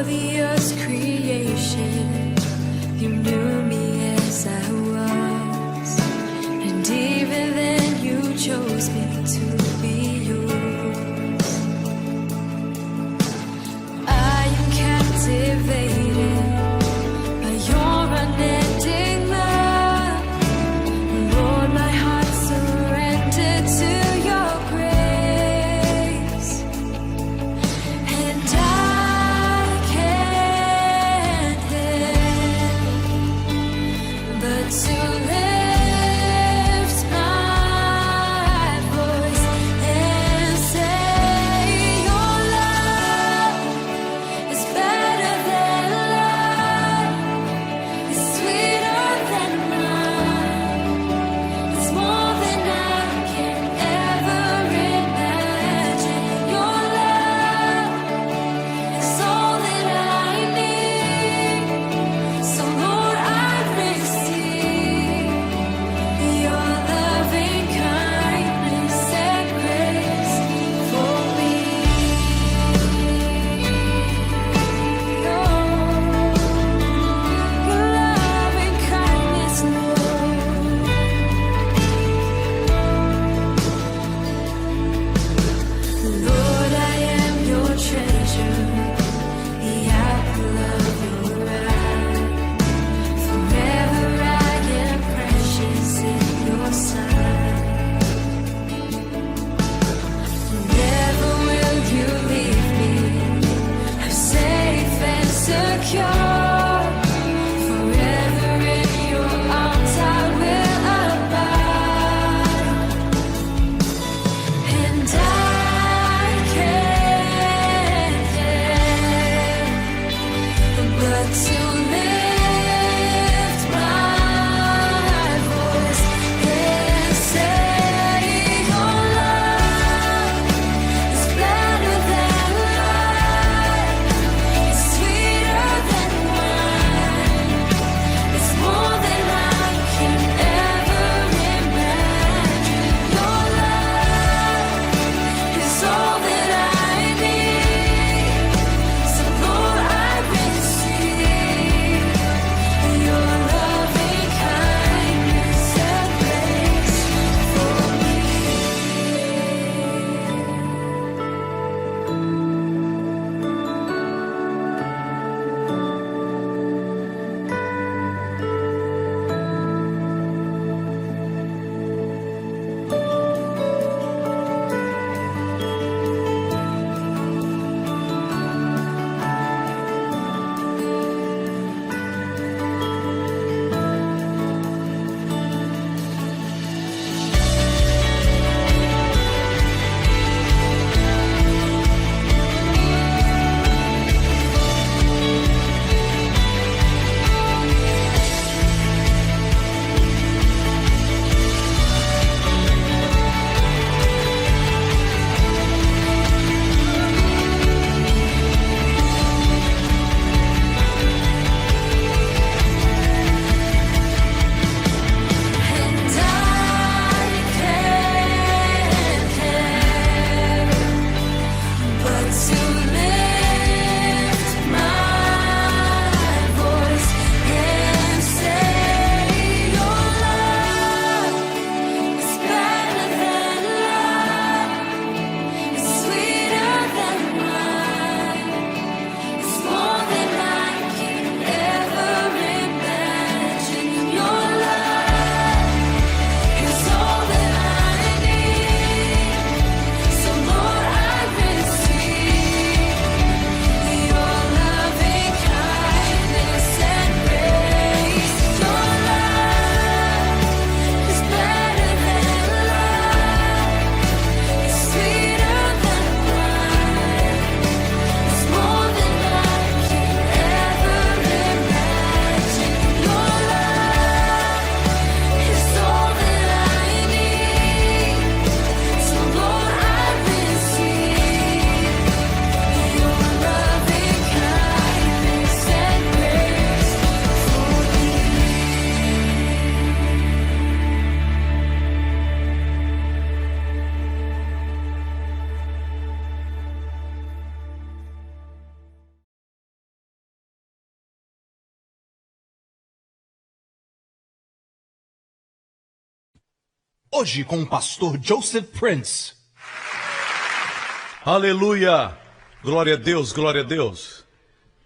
the earth's creation, you knew me as I was, and even then you chose me to be yours. I am captivated by your unending love. Lord, my heart surrendered to your grace, and I can't help but to lift my voice and say, your love is better than life, is sweeter than wine, it's more than I can ever imagine. Your love is all that I need, so Lord, I receive your loving kindness and grace for me. Your loving kindness, Lord. Lord, I am your treasure, the apple of your eye. Forever I am precious in your sight. Never will you leave me, I'm safe and secure. Forever in your arms I will abide, and I can't help but to lift my voice and say, your love is better than life, it's sweeter than wine, it's more than I can ever imagine. Your love is all that I need, so Lord, I receive Hoje com o pastor Joseph Prince. Aleluia! Glória a Deus, glória a Deus.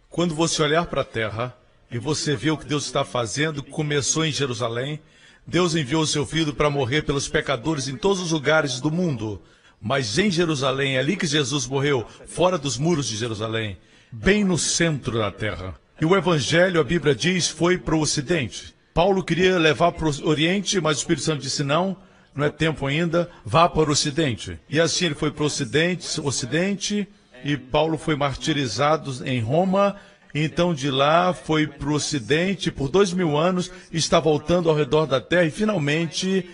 Quando você olhar para a terra e você vê o que Deus está fazendo, começou em Jerusalém. Deus enviou o seu Filho para morrer pelos pecadores em todos os lugares do mundo. Mas em Jerusalém, é ali que Jesus morreu, fora dos muros de Jerusalém, bem no centro da terra. E o Evangelho, a Bíblia diz, foi para o Ocidente. Paulo queria levar para o Oriente, mas o Espírito Santo disse não é tempo ainda, vá para o Ocidente. E assim ele foi para o Ocidente, e Paulo foi martirizado em Roma. Então de lá foi para o Ocidente, por 2000 anos, está voltando ao redor da Terra. E finalmente,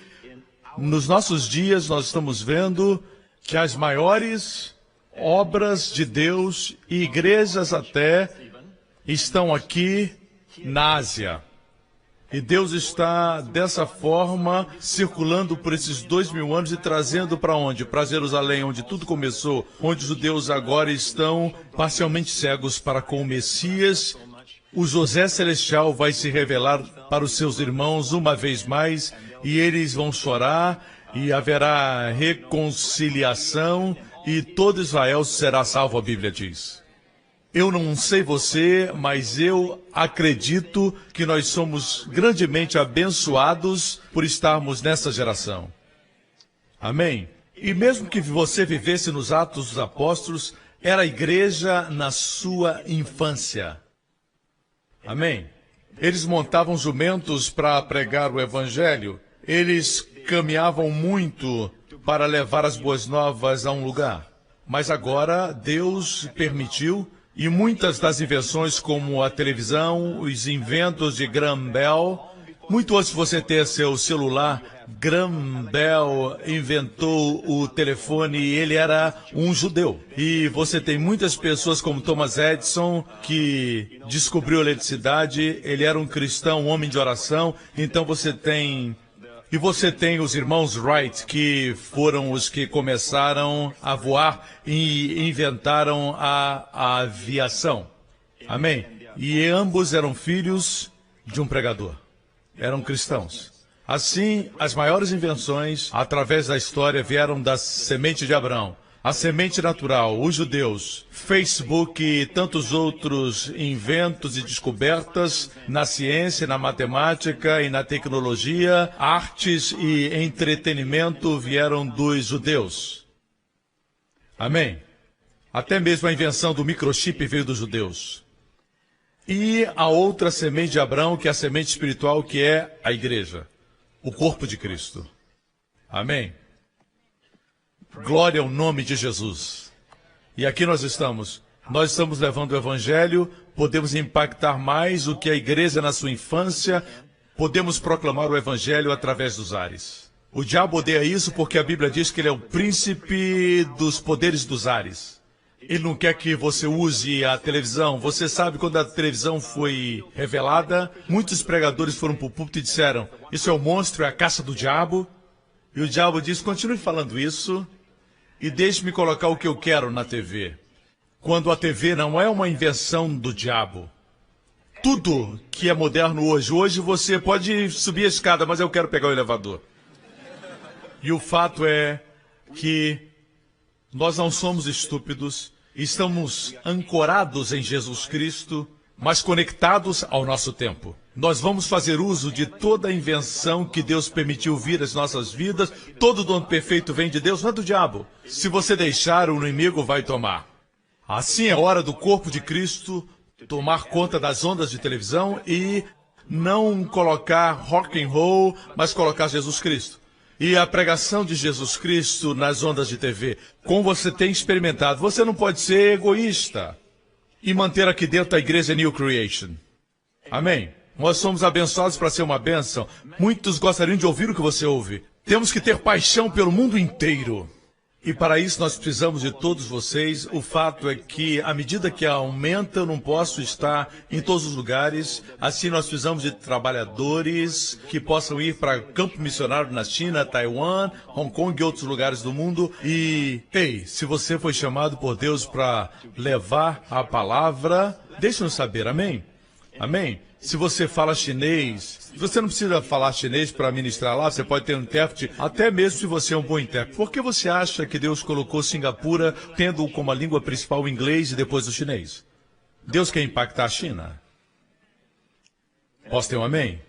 nos nossos dias, nós estamos vendo que as maiores obras de Deus e igrejas até estão aqui na Ásia. E Deus está, dessa forma, circulando por esses 2000 anos e trazendo para onde? Para Jerusalém, onde tudo começou, onde os judeus agora estão parcialmente cegos para com o Messias. O José Celestial vai se revelar para os seus irmãos uma vez mais, e eles vão chorar, e haverá reconciliação, e todo Israel será salvo, a Bíblia diz. Eu não sei você, mas eu acredito que nós somos grandemente abençoados por estarmos nessa geração. Amém? E mesmo que você vivesse nos Atos dos Apóstolos, era a igreja na sua infância. Amém? Eles montavam jumentos para pregar o Evangelho. Eles caminhavam muito para levar as boas novas a um lugar. Mas agora Deus permitiu. E muitas das invenções, como a televisão, os inventos de Graham Bell, muito antes de você ter seu celular, Graham Bell inventou o telefone e ele era um judeu. E você tem muitas pessoas como Thomas Edison, que descobriu a eletricidade, ele era um cristão, um homem de oração. Então você tem os irmãos Wright, que foram os que começaram a voar e inventaram a aviação. Amém? E ambos eram filhos de um pregador. Eram cristãos. Assim, as maiores invenções, através da história, vieram da semente de Abraão. A semente natural, os judeus, Facebook e tantos outros inventos e descobertas na ciência, na matemática e na tecnologia, artes e entretenimento vieram dos judeus. Amém? Até mesmo a invenção do microchip veio dos judeus. E a outra semente de Abraão, que é a semente espiritual, que é a igreja, o corpo de Cristo. Amém? Glória ao nome de Jesus. E aqui nós estamos levando o Evangelho, podemos impactar mais do que a igreja na sua infância, podemos proclamar o Evangelho através dos ares. O diabo odeia isso porque a Bíblia diz que ele é o príncipe dos poderes dos ares. Ele não quer que você use a televisão. Você sabe, quando a televisão foi revelada, muitos pregadores foram para o púlpito e disseram, isso é o monstro, é a caça do diabo. E o diabo diz, continue falando isso e deixe-me colocar o que eu quero na TV. Quando a TV não é uma invenção do diabo. Tudo que é moderno hoje você pode subir a escada, mas eu quero pegar o elevador. E o fato é que nós não somos estúpidos, estamos ancorados em Jesus Cristo, mas conectados ao nosso tempo. Nós vamos fazer uso de toda a invenção que Deus permitiu vir às nossas vidas. Todo dom perfeito vem de Deus, não é do diabo. Se você deixar, o inimigo vai tomar. Assim é hora do corpo de Cristo tomar conta das ondas de televisão e não colocar rock and roll, mas colocar Jesus Cristo. E a pregação de Jesus Cristo nas ondas de TV, como você tem experimentado, você não pode ser egoísta e manter aqui dentro a igreja New Creation. Amém? Nós somos abençoados para ser uma bênção. Muitos gostariam de ouvir o que você ouve. Temos que ter paixão pelo mundo inteiro. E para isso nós precisamos de todos vocês. O fato é que, à medida que aumenta, eu não posso estar em todos os lugares. Assim nós precisamos de trabalhadores que possam ir para campo missionário na China, Taiwan, Hong Kong e outros lugares do mundo. E, ei, se você foi chamado por Deus para levar a palavra, deixe-nos saber, amém? Amém? Se você fala chinês, você não precisa falar chinês para ministrar lá, você pode ter um intérprete, até mesmo se você é um bom intérprete. Por que você acha que Deus colocou Singapura tendo como a língua principal o inglês e depois o chinês? Deus quer impactar a China. Posso ter um amém?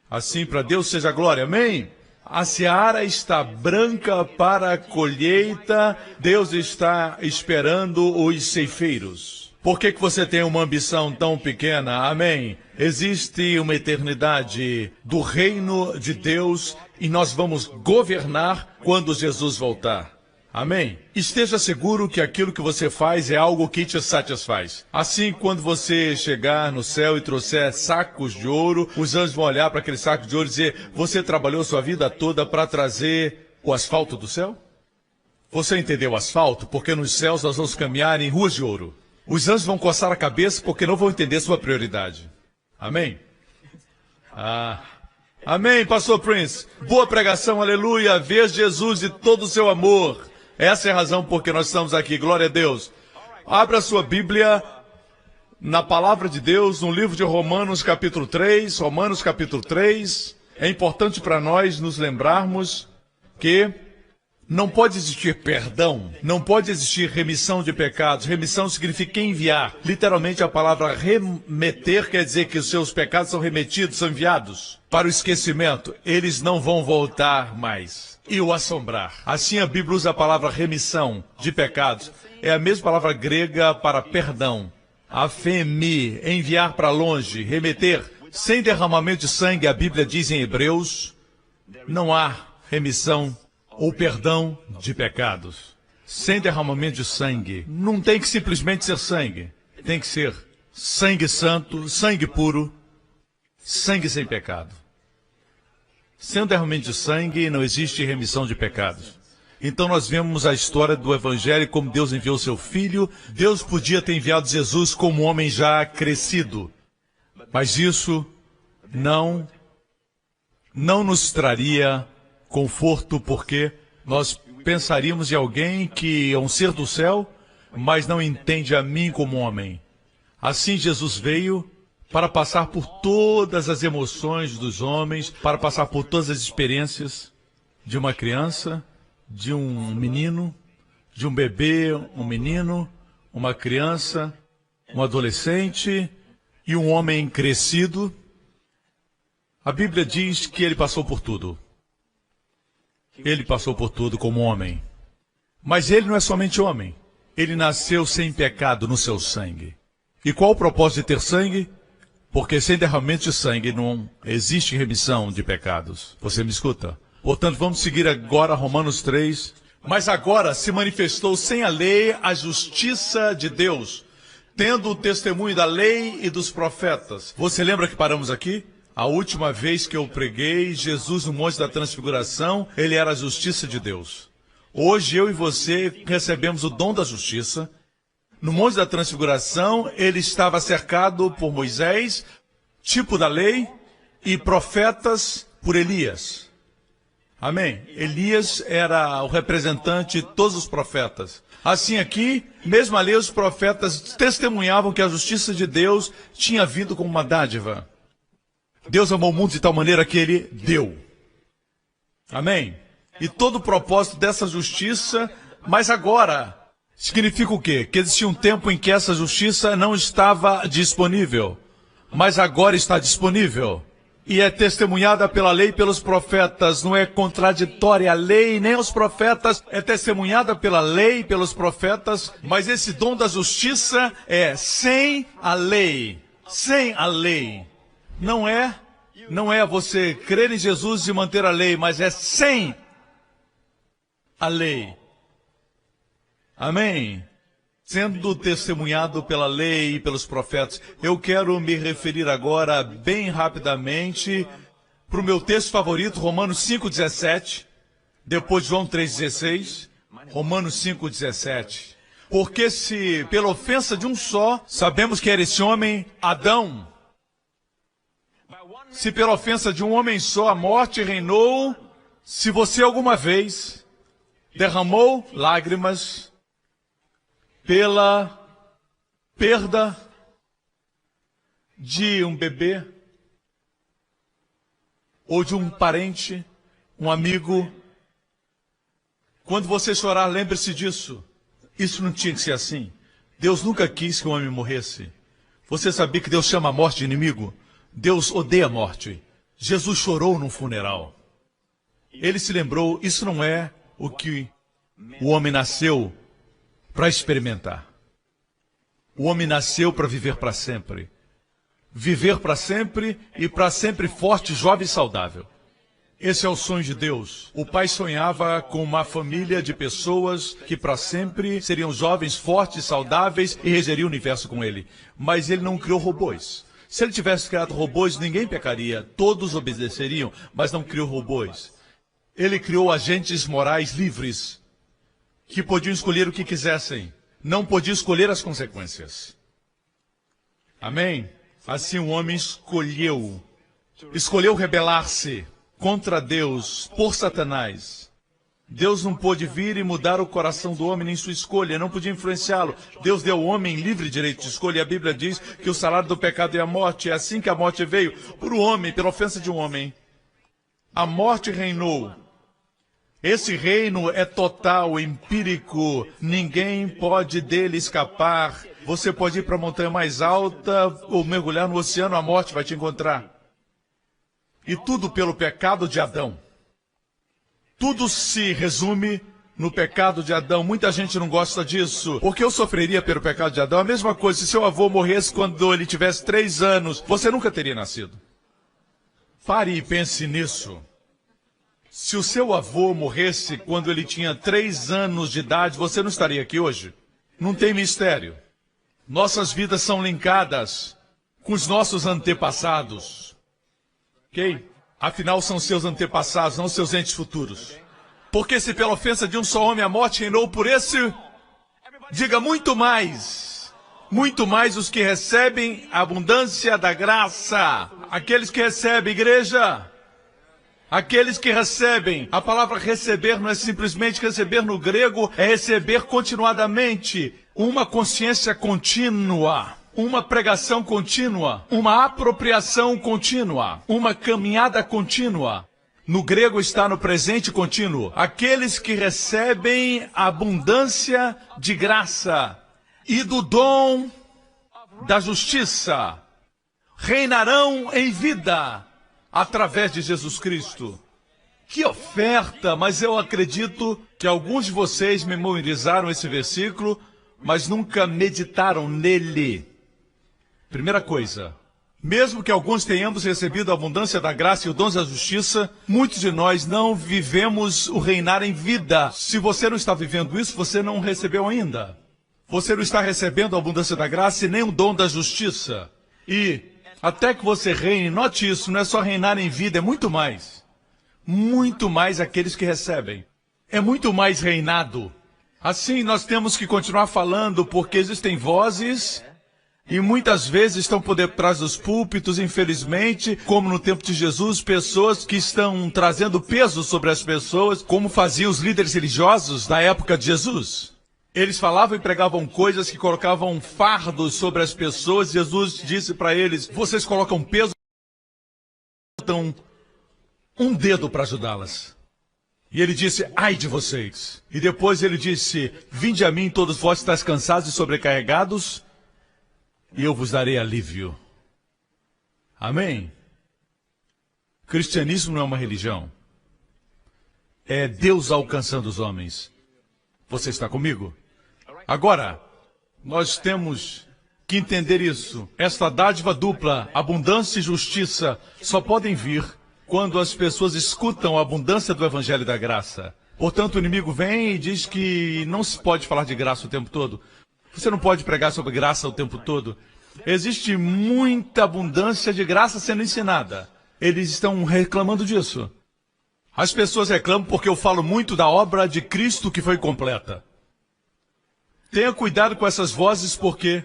Assim, para Deus seja a glória, amém? A seara está branca para a colheita, Deus está esperando os ceifeiros. Por que você tem uma ambição tão pequena? Amém? Existe uma eternidade do reino de Deus e nós vamos governar quando Jesus voltar. Amém? Esteja seguro que aquilo que você faz é algo que te satisfaz. Assim, quando você chegar no céu e trouxer sacos de ouro, os anjos vão olhar para aquele saco de ouro e dizer: você trabalhou sua vida toda para trazer o asfalto do céu? Você entendeu o asfalto? Porque nos céus nós vamos caminhar em ruas de ouro. Os anjos vão coçar a cabeça porque não vão entender sua prioridade. Amém? Amém, Pastor Prince. Boa pregação, aleluia. Veja Jesus e todo o seu amor. Essa é a razão por que nós estamos aqui. Glória a Deus. Abra sua Bíblia na Palavra de Deus, no livro de Romanos, capítulo 3. Romanos, capítulo 3. É importante para nós nos lembrarmos que não pode existir perdão, não pode existir remissão de pecados. Remissão significa enviar. Literalmente a palavra remeter quer dizer que os seus pecados são remetidos, são enviados para o esquecimento. Eles não vão voltar mais e o assombrar. Assim a Bíblia usa a palavra remissão de pecados. É a mesma palavra grega para perdão. Afemi, enviar para longe, remeter. Sem derramamento de sangue, a Bíblia diz em Hebreus, não há remissão ou perdão de pecados. Sem derramamento de sangue. Não tem que simplesmente ser sangue. Tem que ser sangue santo, sangue puro, sangue sem pecado. Sem o derramamento de sangue não existe remissão de pecados. Então nós vemos a história do Evangelho, como Deus enviou seu Filho. Deus podia ter enviado Jesus como um homem já crescido. Mas isso não nos traria conforto, porque nós pensaríamos em alguém que é um ser do céu, mas não entende a mim como homem. Assim Jesus veio para passar por todas as emoções dos homens, para passar por todas as experiências de uma criança, de um menino, de um bebê, um menino, uma criança, um adolescente e um homem crescido. A Bíblia diz que ele passou por tudo. Ele passou por tudo como homem. Mas ele não é somente homem. Ele nasceu sem pecado no seu sangue. E qual o propósito de ter sangue? Porque sem derramamento de sangue não existe remissão de pecados. Você me escuta? Portanto, vamos seguir agora Romanos 3. Mas agora se manifestou sem a lei a justiça de Deus, tendo o testemunho da lei e dos profetas. Você lembra que paramos aqui? A última vez que eu preguei, Jesus no Monte da Transfiguração, ele era a justiça de Deus. Hoje eu e você recebemos o dom da justiça. No Monte da Transfiguração, ele estava cercado por Moisés, tipo da lei, e profetas por Elias. Amém? Elias era o representante de todos os profetas. Assim aqui, mesmo ali, os profetas testemunhavam que a justiça de Deus tinha vindo como uma dádiva. Deus amou o mundo de tal maneira que ele deu. Amém? E todo o propósito dessa justiça, mas agora, significa o quê? Que existia um tempo em que essa justiça não estava disponível, mas agora está disponível. E é testemunhada pela lei e pelos profetas. Não é contraditória a lei nem os profetas. É testemunhada pela lei e pelos profetas. Mas esse dom da justiça é sem a lei. Sem a lei. Não é você crer em Jesus e manter a lei, mas é sem a lei. Amém? Sendo testemunhado pela lei e pelos profetas. Eu quero me referir agora, bem rapidamente, para o meu texto favorito, Romanos 5,17, depois João 3,16, Romanos 5,17. Porque se pela ofensa de um só, sabemos que era esse homem, Adão. Se pela ofensa de um homem só a morte reinou, se você alguma vez derramou lágrimas pela perda de um bebê, ou de um parente, um amigo. Quando você chorar, lembre-se disso. Isso não tinha que ser assim. Deus nunca quis que o homem morresse. Você sabia que Deus chama a morte de inimigo? Deus odeia a morte. Jesus chorou num funeral. Ele se lembrou, isso não é o que o homem nasceu para experimentar. O homem nasceu para viver para sempre. Viver para sempre e para sempre forte, jovem e saudável. Esse é o sonho de Deus. O Pai sonhava com uma família de pessoas que para sempre seriam jovens, fortes, saudáveis e regeriam o universo com ele. Mas ele não criou robôs. Se ele tivesse criado robôs, ninguém pecaria. Todos obedeceriam, mas não criou robôs. Ele criou agentes morais livres, que podiam escolher o que quisessem. Não podiam escolher as consequências. Amém? Assim o homem escolheu rebelar-se contra Deus, por Satanás. Deus não pôde vir e mudar o coração do homem nem sua escolha, não podia influenciá-lo. Deus deu ao homem livre direito de escolha, e a Bíblia diz que o salário do pecado é a morte. É assim que a morte veio, por um homem, pela ofensa de um homem. A morte reinou. Esse reino é total, empírico, ninguém pode dele escapar. Você pode ir para a montanha mais alta ou mergulhar no oceano, a morte vai te encontrar. E tudo pelo pecado de Adão. Tudo se resume no pecado de Adão. Muita gente não gosta disso. Porque eu sofreria pelo pecado de Adão? A mesma coisa, se seu avô morresse quando ele tivesse 3 anos, você nunca teria nascido. Pare e pense nisso. Se o seu avô morresse quando ele tinha 3 anos de idade, você não estaria aqui hoje? Não tem mistério. Nossas vidas são linkadas com os nossos antepassados. Ok? Afinal, são seus antepassados, não seus entes futuros. Porque se pela ofensa de um só homem a morte reinou por esse, diga muito mais os que recebem a abundância da graça. Aqueles que recebem, igreja. Aqueles que recebem. A palavra receber não é simplesmente receber no grego, é receber continuadamente. Uma consciência contínua. Uma pregação contínua, uma apropriação contínua, uma caminhada contínua. No grego está no presente contínuo. Aqueles que recebem a abundância de graça e do dom da justiça reinarão em vida através de Jesus Cristo. Que oferta! Mas eu acredito que alguns de vocês memorizaram esse versículo, mas nunca meditaram nele. Primeira coisa, mesmo que alguns tenhamos recebido a abundância da graça e o dom da justiça, muitos de nós não vivemos o reinar em vida. Se você não está vivendo isso, você não recebeu ainda. Você não está recebendo a abundância da graça e nem o dom da justiça. E até que você reine, note isso, não é só reinar em vida, é muito mais. Muito mais aqueles que recebem. É muito mais reinado. Assim, nós temos que continuar falando, porque existem vozes... E muitas vezes estão por detrás dos púlpitos, infelizmente, como no tempo de Jesus, pessoas que estão trazendo peso sobre as pessoas, como faziam os líderes religiosos da época de Jesus. Eles falavam e pregavam coisas que colocavam fardos sobre as pessoas. Jesus disse para eles, vocês colocam peso, então um dedo para ajudá-las. E ele disse, ai de vocês. E depois ele disse, vinde a mim todos vós que estáis cansados e sobrecarregados, e eu vos darei alívio. Amém? Cristianismo não é uma religião. É Deus alcançando os homens. Você está comigo? Agora, nós temos que entender isso. Esta dádiva dupla, abundância e justiça, só podem vir quando as pessoas escutam a abundância do Evangelho da Graça. Portanto, o inimigo vem e diz que não se pode falar de graça o tempo todo. Você não pode pregar sobre graça o tempo todo. Existe muita abundância de graça sendo ensinada. Eles estão reclamando disso. As pessoas reclamam porque eu falo muito da obra de Cristo que foi completa. Tenha cuidado com essas vozes, porque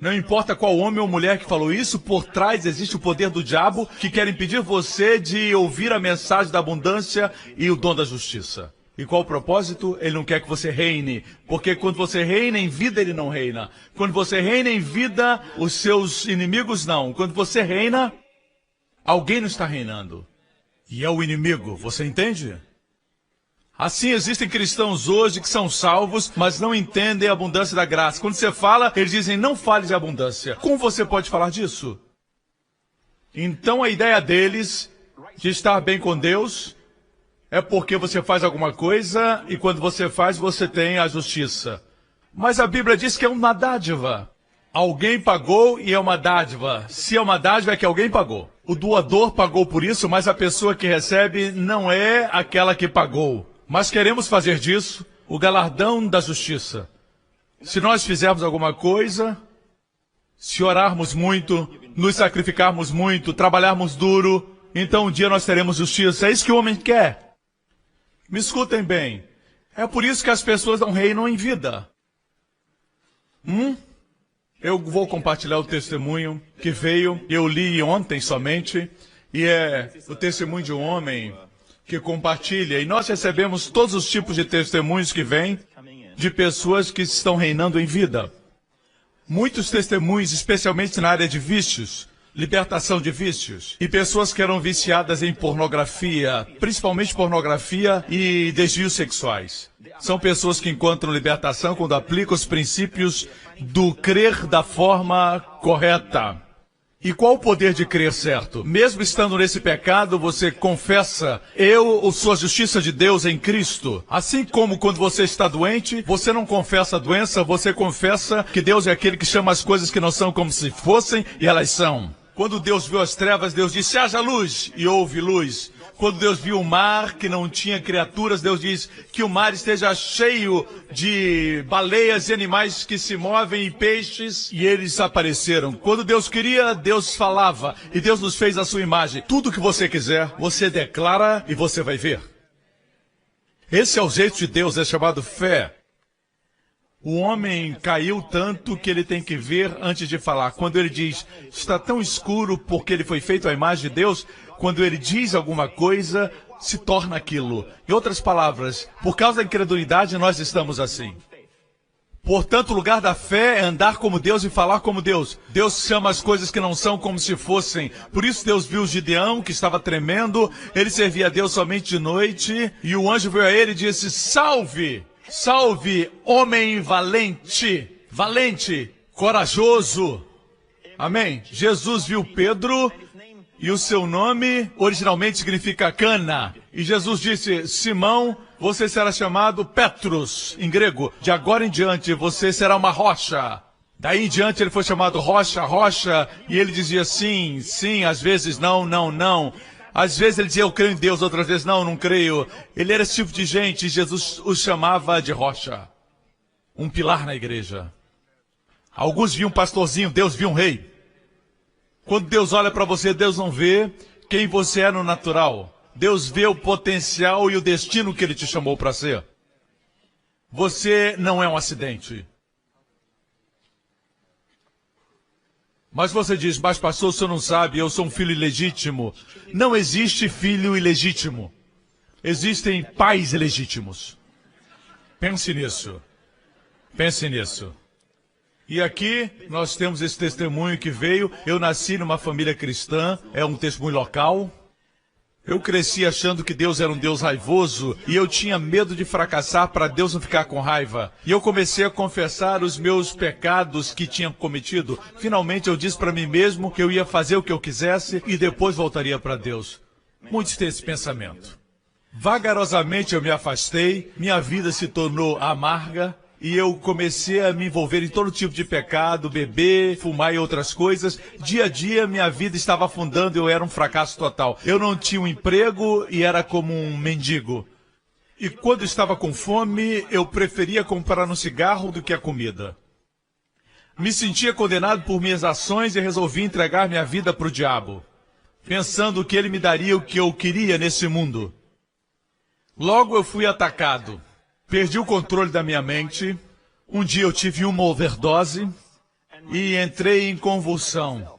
não importa qual homem ou mulher que falou isso, por trás existe o poder do diabo que quer impedir você de ouvir a mensagem da abundância e o dom da justiça. E qual o propósito? Ele não quer que você reine, porque quando você reina em vida, ele não reina. Quando você reina em vida, os seus inimigos não. Quando você reina, alguém não está reinando. E é o inimigo, você entende? Assim, existem cristãos hoje que são salvos, mas não entendem a abundância da graça. Quando você fala, eles dizem, não fale de abundância. Como você pode falar disso? Então, a ideia deles de estar bem com Deus é porque você faz alguma coisa e quando você faz, você tem a justiça. Mas a Bíblia diz que é uma dádiva. Alguém pagou e é uma dádiva. Se é uma dádiva, é que alguém pagou. O doador pagou por isso, mas a pessoa que recebe não é aquela que pagou. Mas queremos fazer disso o galardão da justiça. Se nós fizermos alguma coisa, se orarmos muito, nos sacrificarmos muito, trabalharmos duro, então um dia nós teremos justiça. É isso que o homem quer. Me escutem bem. É por isso que as pessoas não reinam em vida. Eu vou compartilhar o testemunho que veio, eu li ontem somente, e é o testemunho de um homem que compartilha. E nós recebemos todos os tipos de testemunhos que vêm de pessoas que estão reinando em vida. Muitos testemunhos, especialmente na área de vícios, libertação de vícios. E pessoas que eram viciadas em pornografia, principalmente pornografia e desvios sexuais. São pessoas que encontram libertação quando aplicam os princípios do crer da forma correta. E qual o poder de crer certo? Mesmo estando nesse pecado, você confessa, eu sou a justiça de Deus em Cristo. Assim como quando você está doente, você não confessa a doença, você confessa que Deus é aquele que chama as coisas que não são como se fossem, e elas são. Quando Deus viu as trevas, Deus disse, haja luz, e houve luz. Quando Deus viu o mar, que não tinha criaturas, Deus diz que o mar esteja cheio de baleias e animais que se movem e peixes, e eles apareceram. Quando Deus queria, Deus falava, e Deus nos fez a sua imagem. Tudo que você quiser, você declara e você vai ver. Esse é o jeito de Deus, é chamado fé. O homem caiu tanto que ele tem que ver antes de falar. Quando ele diz, está tão escuro porque ele foi feito à imagem de Deus, quando ele diz alguma coisa, se torna aquilo. Em outras palavras, por causa da incredulidade, nós estamos assim. Portanto, o lugar da fé é andar como Deus e falar como Deus. Deus chama as coisas que não são como se fossem. Por isso Deus viu Gideão, que estava tremendo. Ele servia a Deus somente de noite. E o anjo veio a ele e disse, salve! Salve, homem valente, valente, corajoso. Amém? Jesus viu Pedro e o seu nome originalmente significa cana. E Jesus disse, Simão, você será chamado Petros, em grego. De agora em diante você será uma rocha. Daí em diante ele foi chamado rocha, rocha. E ele dizia sim, sim, às vezes não, não, não. Às vezes ele dizia, eu creio em Deus, outras vezes, não, não creio. Ele era esse tipo de gente e Jesus os chamava de rocha. Um pilar na igreja. Alguns viam um pastorzinho, Deus viu um rei. Quando Deus olha para você, Deus não vê quem você é no natural. Deus vê o potencial e o destino que Ele te chamou para ser. Você não é um acidente. Mas você diz, mas pastor, o senhor não sabe, eu sou um filho ilegítimo. Não existe filho ilegítimo. Existem pais ilegítimos. Pense nisso. Pense nisso. E aqui nós temos esse testemunho que veio. Eu nasci numa família cristã, é um testemunho local. Eu cresci achando que Deus era um Deus raivoso e eu tinha medo de fracassar para Deus não ficar com raiva. E eu comecei a confessar os meus pecados que tinha cometido. Finalmente eu disse para mim mesmo que eu ia fazer o que eu quisesse e depois voltaria para Deus. Muitos têm esse pensamento. Vagarosamente eu me afastei, minha vida se tornou amarga. E eu comecei a me envolver em todo tipo de pecado, beber, fumar e outras coisas. Dia a dia, minha vida estava afundando e eu era um fracasso total. Eu não tinha um emprego e era como um mendigo. E quando estava com fome, eu preferia comprar um cigarro do que a comida. Me sentia condenado por minhas ações e resolvi entregar minha vida para o diabo, pensando que ele me daria o que eu queria nesse mundo. Logo eu fui atacado. Perdi o controle da minha mente. Um dia eu tive uma overdose e entrei em convulsão.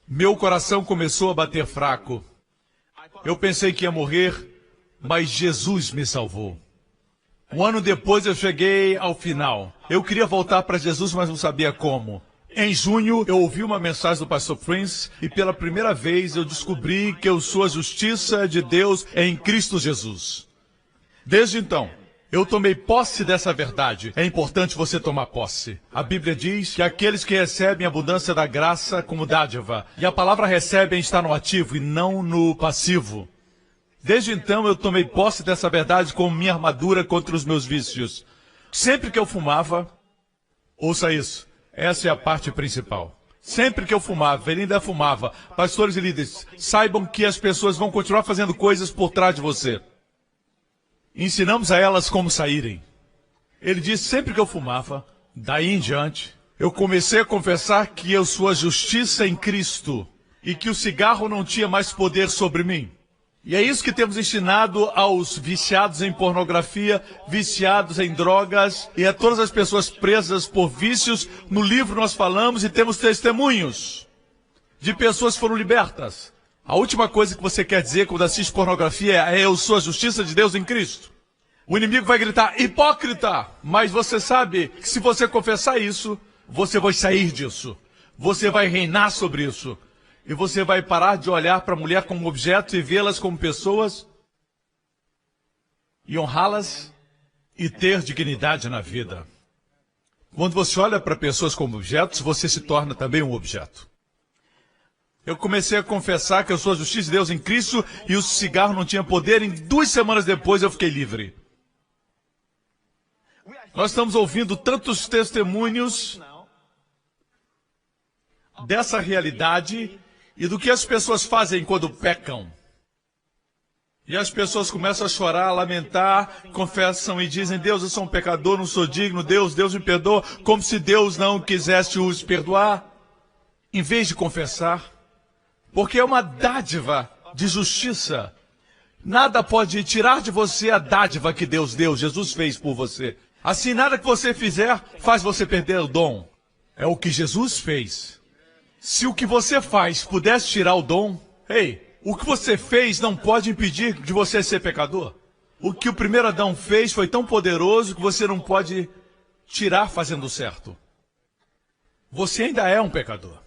Meu coração começou a bater fraco. Eu pensei que ia morrer, mas Jesus me salvou. Um ano depois eu cheguei ao final. Eu queria voltar para Jesus, mas não sabia como. Em junho, eu ouvi uma mensagem do pastor Prince e pela primeira vez eu descobri que eu sou a justiça de Deus em Cristo Jesus. Desde então, eu tomei posse dessa verdade. É importante você tomar posse. A Bíblia diz que aqueles que recebem a abundância da graça como dádiva, e a palavra recebem está no ativo e não no passivo. Desde então, eu tomei posse dessa verdade como minha armadura contra os meus vícios. Sempre que eu fumava, ouça isso. Essa é a parte principal. Sempre que eu fumava, ele ainda fumava. Pastores e líderes, saibam que as pessoas vão continuar fazendo coisas por trás de você. Ensinamos a elas como saírem. Ele disse, sempre que eu fumava, daí em diante, eu comecei a confessar que eu sou a justiça em Cristo e que o cigarro não tinha mais poder sobre mim. E é isso que temos ensinado aos viciados em pornografia, viciados em drogas e a todas as pessoas presas por vícios. No livro nós falamos e temos testemunhos de pessoas que foram libertas. A última coisa que você quer dizer quando assiste pornografia é eu sou a justiça de Deus em Cristo. O inimigo vai gritar, hipócrita! Mas você sabe que se você confessar isso, você vai sair disso. Você vai reinar sobre isso. E você vai parar de olhar para a mulher como objeto e vê-las como pessoas e honrá-las e ter dignidade na vida. Quando você olha para pessoas como objetos, você se torna também um objeto. Eu comecei a confessar que eu sou a justiça de Deus em Cristo e o cigarro não tinha poder. Em 2 semanas depois eu fiquei livre. Nós estamos ouvindo tantos testemunhos dessa realidade e do que as pessoas fazem quando pecam. E as pessoas começam a chorar, a lamentar, confessam e dizem, Deus, eu sou um pecador, não sou digno, Deus me perdoa, como se Deus não quisesse os perdoar, em vez de confessar, porque é uma dádiva de justiça. Nada pode tirar de você a dádiva que Deus deu, Jesus fez por você. Assim, nada que você fizer faz você perder o dom. É o que Jesus fez. Se o que você faz pudesse tirar o dom, o que você fez não pode impedir de você ser pecador. O que o primeiro Adão fez foi tão poderoso que você não pode tirar fazendo certo. Você ainda é um pecador.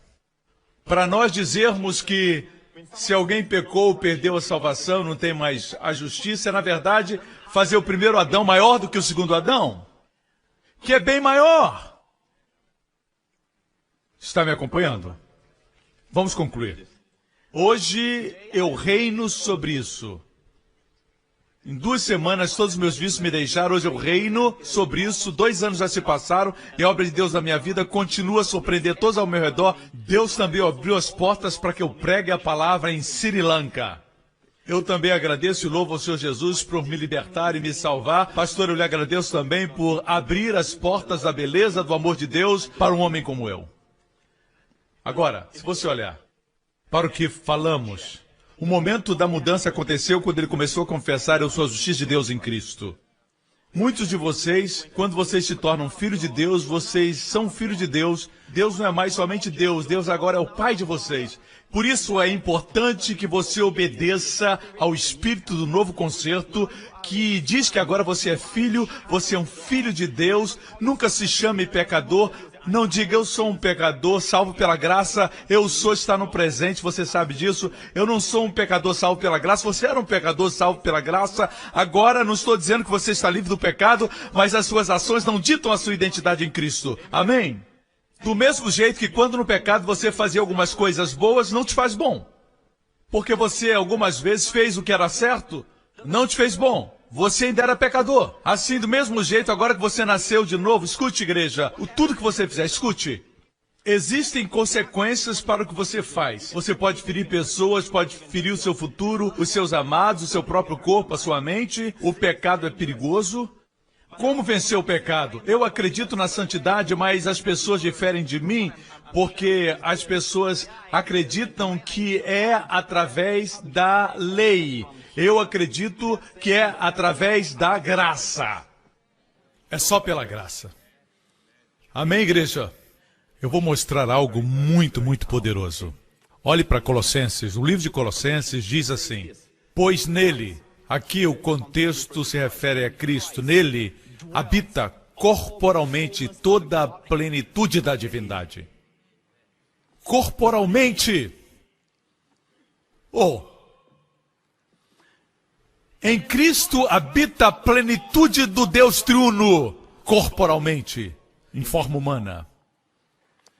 Para nós dizermos que se alguém pecou, perdeu a salvação, não tem mais a justiça, é na verdade fazer o primeiro Adão maior do que o segundo Adão, que é bem maior. Está me acompanhando? Vamos concluir. Hoje eu reino sobre isso. Em 2 semanas todos os meus vícios me deixaram, hoje eu reino sobre isso. 2 anos já se passaram e a obra de Deus na minha vida continua a surpreender todos ao meu redor. Deus também abriu as portas para que eu pregue a palavra em Sri Lanka. Eu também agradeço e louvo ao Senhor Jesus por me libertar e me salvar. Pastor, eu lhe agradeço também por abrir as portas da beleza do amor de Deus para um homem como eu. Agora, se você olhar para o que falamos, o momento da mudança aconteceu quando ele começou a confessar, eu sou a justiça de Deus em Cristo. Muitos de vocês, quando vocês se tornam filhos de Deus, vocês são filhos de Deus. Deus não é mais somente Deus, Deus agora é o Pai de vocês. Por isso é importante que você obedeça ao Espírito do novo concerto, que diz que agora você é filho, você é um filho de Deus. Nunca se chame pecador. Não diga, eu sou um pecador, salvo pela graça, eu sou, está no presente, você sabe disso. Eu não sou um pecador salvo pela graça, você era um pecador salvo pela graça. Agora não estou dizendo que você está livre do pecado, mas as suas ações não ditam a sua identidade em Cristo. Amém? Do mesmo jeito que quando no pecado você fazia algumas coisas boas, não te faz bom. Porque você algumas vezes fez o que era certo, não te fez bom. Você ainda era pecador. Assim, do mesmo jeito, agora que você nasceu de novo, escute, igreja, tudo que você fizer, escute. Existem consequências para o que você faz. Você pode ferir pessoas, pode ferir o seu futuro, os seus amados, o seu próprio corpo, a sua mente. O pecado é perigoso. Como vencer o pecado? Eu acredito na santidade, mas as pessoas diferem de mim porque as pessoas acreditam que é através da lei. Eu acredito que é através da graça. É só pela graça. Amém, igreja? Eu vou mostrar algo muito, muito poderoso. Olhe para Colossenses. O livro de Colossenses diz assim: pois nele Aqui o contexto se refere a Cristo. Nele habita corporalmente toda a plenitude da divindade. Corporalmente. Em Cristo habita a plenitude do Deus triuno, corporalmente, em forma humana.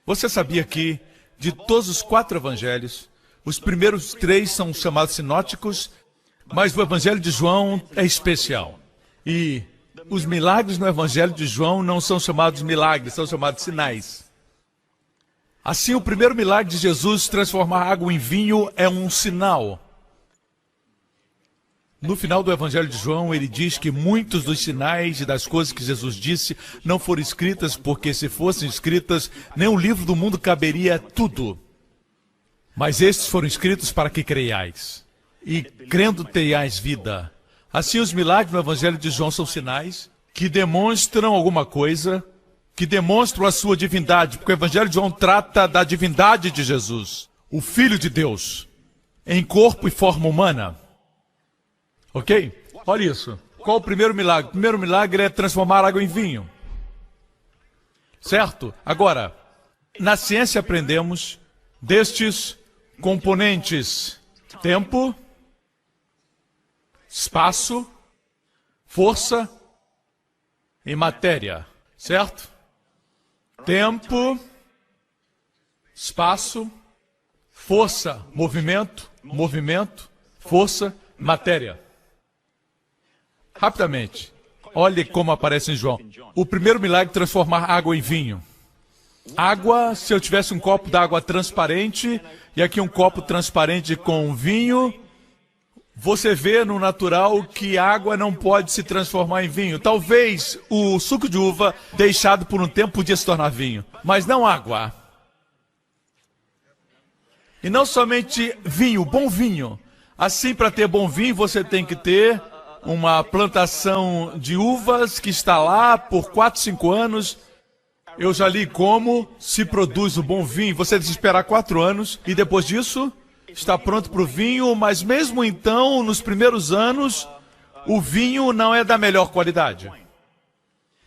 Você sabia que, de todos os 4 evangelhos, os primeiros 3 são chamados sinóticos, mas o evangelho de João é especial. E os milagres no evangelho de João não são chamados milagres, são chamados sinais. Assim, o primeiro milagre de Jesus, transformar água em vinho, é um sinal. No final do Evangelho de João, ele diz que muitos dos sinais e das coisas que Jesus disse não foram escritas, porque se fossem escritas, nenhum livro do mundo caberia tudo. Mas estes foram escritos para que creiais, e crendo tenhais vida. Assim, os milagres no Evangelho de João são sinais que demonstram alguma coisa, que demonstram a sua divindade, porque o Evangelho de João trata da divindade de Jesus, o Filho de Deus, em corpo e forma humana. Ok? Olha isso. Qual o primeiro milagre? O primeiro milagre é transformar água em vinho. Certo? Agora, na ciência aprendemos destes componentes: tempo, espaço, força e matéria. Certo? Tempo, espaço, força, movimento, força, matéria. Rapidamente, olhe como aparece em João. O primeiro milagre, transformar água em vinho. Água, se eu tivesse um copo d'água transparente, e aqui um copo transparente com vinho, você vê no natural que água não pode se transformar em vinho. Talvez o suco de uva, deixado por um tempo, podia se tornar vinho, mas não água. E não somente vinho, bom vinho. Assim, para ter bom vinho, você tem que ter uma plantação de uvas que está lá por 4, 5 anos. Eu já li como se produz o bom vinho. Você tem que esperar 4 anos e depois disso está pronto para o vinho. Mas mesmo então, nos primeiros anos, o vinho não é da melhor qualidade.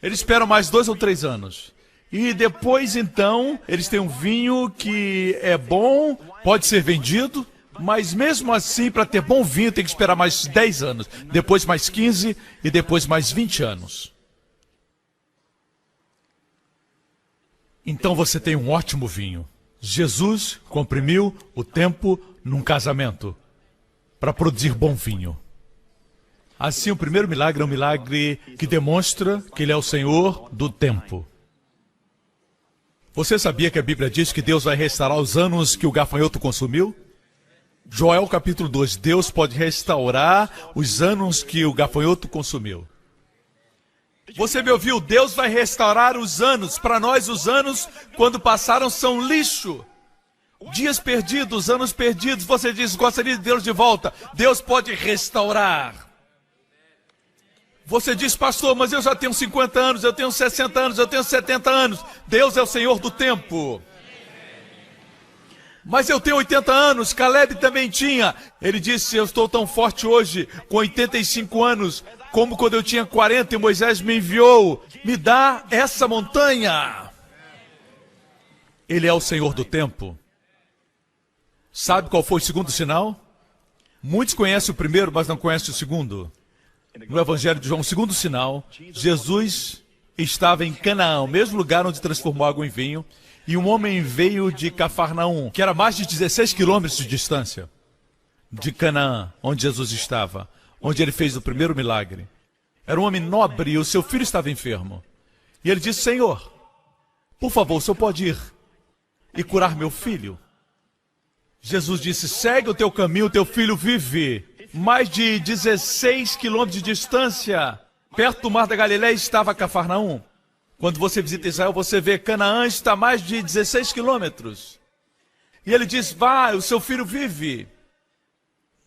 Eles esperam mais 2 ou 3 anos. E depois então, eles têm um vinho que é bom, pode ser vendido. Mas mesmo assim, para ter bom vinho, tem que esperar mais 10 anos. Depois mais 15 e depois mais 20 anos. Então você tem um ótimo vinho. Jesus comprimiu o tempo num casamento para produzir bom vinho. Assim, o primeiro milagre é um milagre que demonstra que Ele é o Senhor do tempo. Você sabia que a Bíblia diz que Deus vai restaurar os anos que o gafanhoto consumiu? Joel capítulo 2, Deus pode restaurar os anos que o gafanhoto consumiu. Você me ouviu? Deus vai restaurar os anos. Para nós, os anos, quando passaram, são lixo. Dias perdidos, anos perdidos. Você diz, gostaria de Deus de volta. Deus pode restaurar. Você diz, pastor, mas eu já tenho 50 anos, eu tenho 60 anos, eu tenho 70 anos. Deus é o Senhor do tempo. Mas eu tenho 80 anos, Caleb também tinha. Ele disse, eu estou tão forte hoje, com 85 anos, como quando eu tinha 40 e Moisés me enviou. Me dá essa montanha. Ele é o Senhor do tempo. Sabe qual foi o segundo sinal? Muitos conhecem o primeiro, mas não conhecem o segundo. No Evangelho de João, o segundo sinal, Jesus estava em Canaã, o mesmo lugar onde transformou água em vinho. E um homem veio de Cafarnaum, que era mais de 16 quilômetros de distância de Canaã, onde Jesus estava, onde ele fez o primeiro milagre. Era um homem nobre e o seu filho estava enfermo. E ele disse, Senhor, por favor, o senhor pode ir e curar meu filho? Jesus disse, segue o teu caminho, o teu filho vive. Mais de 16 quilômetros de distância, perto do mar da Galileia, estava Cafarnaum. Quando você visita Israel, você vê Canaã está a mais de 16 quilômetros. E ele diz, vá, o seu filho vive.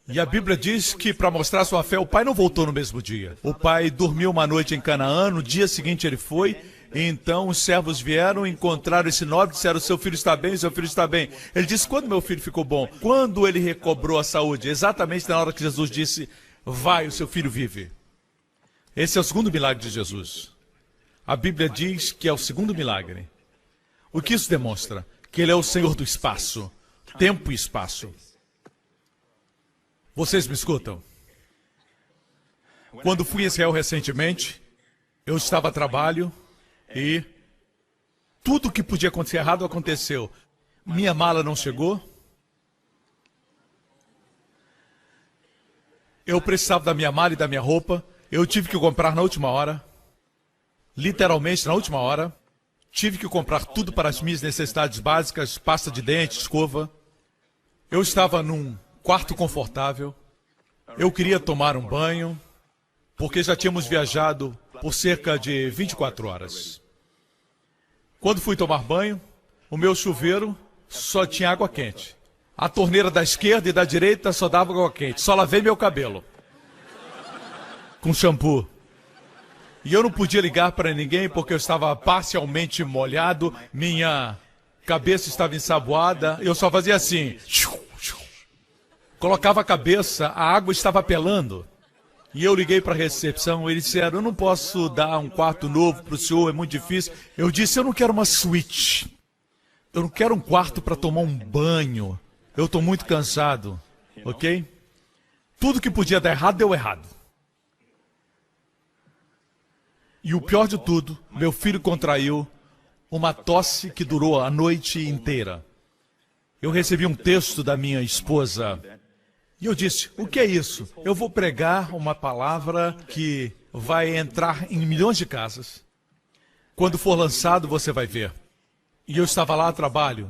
E a Bíblia diz que para mostrar sua fé, o pai não voltou no mesmo dia. O pai dormiu uma noite em Canaã, no dia seguinte ele foi. E então os servos vieram, encontraram esse nobre, disseram, seu filho está bem, seu filho está bem. Ele disse, quando meu filho ficou bom? Quando ele recobrou a saúde? Exatamente na hora que Jesus disse, vai, o seu filho vive. Esse é o segundo milagre de Jesus. A Bíblia diz que é o segundo milagre. O que isso demonstra? Que ele é o Senhor do espaço, tempo e espaço. Vocês me escutam? Quando fui a Israel recentemente, eu estava a trabalho e tudo que podia acontecer errado aconteceu. Minha mala não chegou. Eu precisava da minha mala e da minha roupa. Eu tive que comprar na última hora. Literalmente na última hora. Tive que comprar tudo para as minhas necessidades básicas, pasta de dente, escova. Eu estava num quarto confortável. Eu queria tomar um banho, porque já tínhamos viajado por cerca de 24 horas. Quando fui tomar banho, o meu chuveiro só tinha água quente. A torneira da esquerda e da direita só dava água quente. Só lavei meu cabelo com shampoo. E eu não podia ligar para ninguém porque eu estava parcialmente molhado, minha cabeça estava ensaboada, eu só fazia assim. Colocava a cabeça, a água estava pelando. E eu liguei para a recepção, eles disseram, eu não posso dar um quarto novo para o senhor, é muito difícil. Eu disse, eu não quero uma suíte. Eu não quero um quarto para tomar um banho. Eu estou muito cansado, ok? Tudo que podia dar errado, deu errado. E o pior de tudo, meu filho contraiu uma tosse que durou a noite inteira. Eu recebi um texto da minha esposa e eu disse, o que é isso? Eu vou pregar uma palavra que vai entrar em milhões de casas. Quando for lançado, você vai ver. E eu estava lá a trabalho.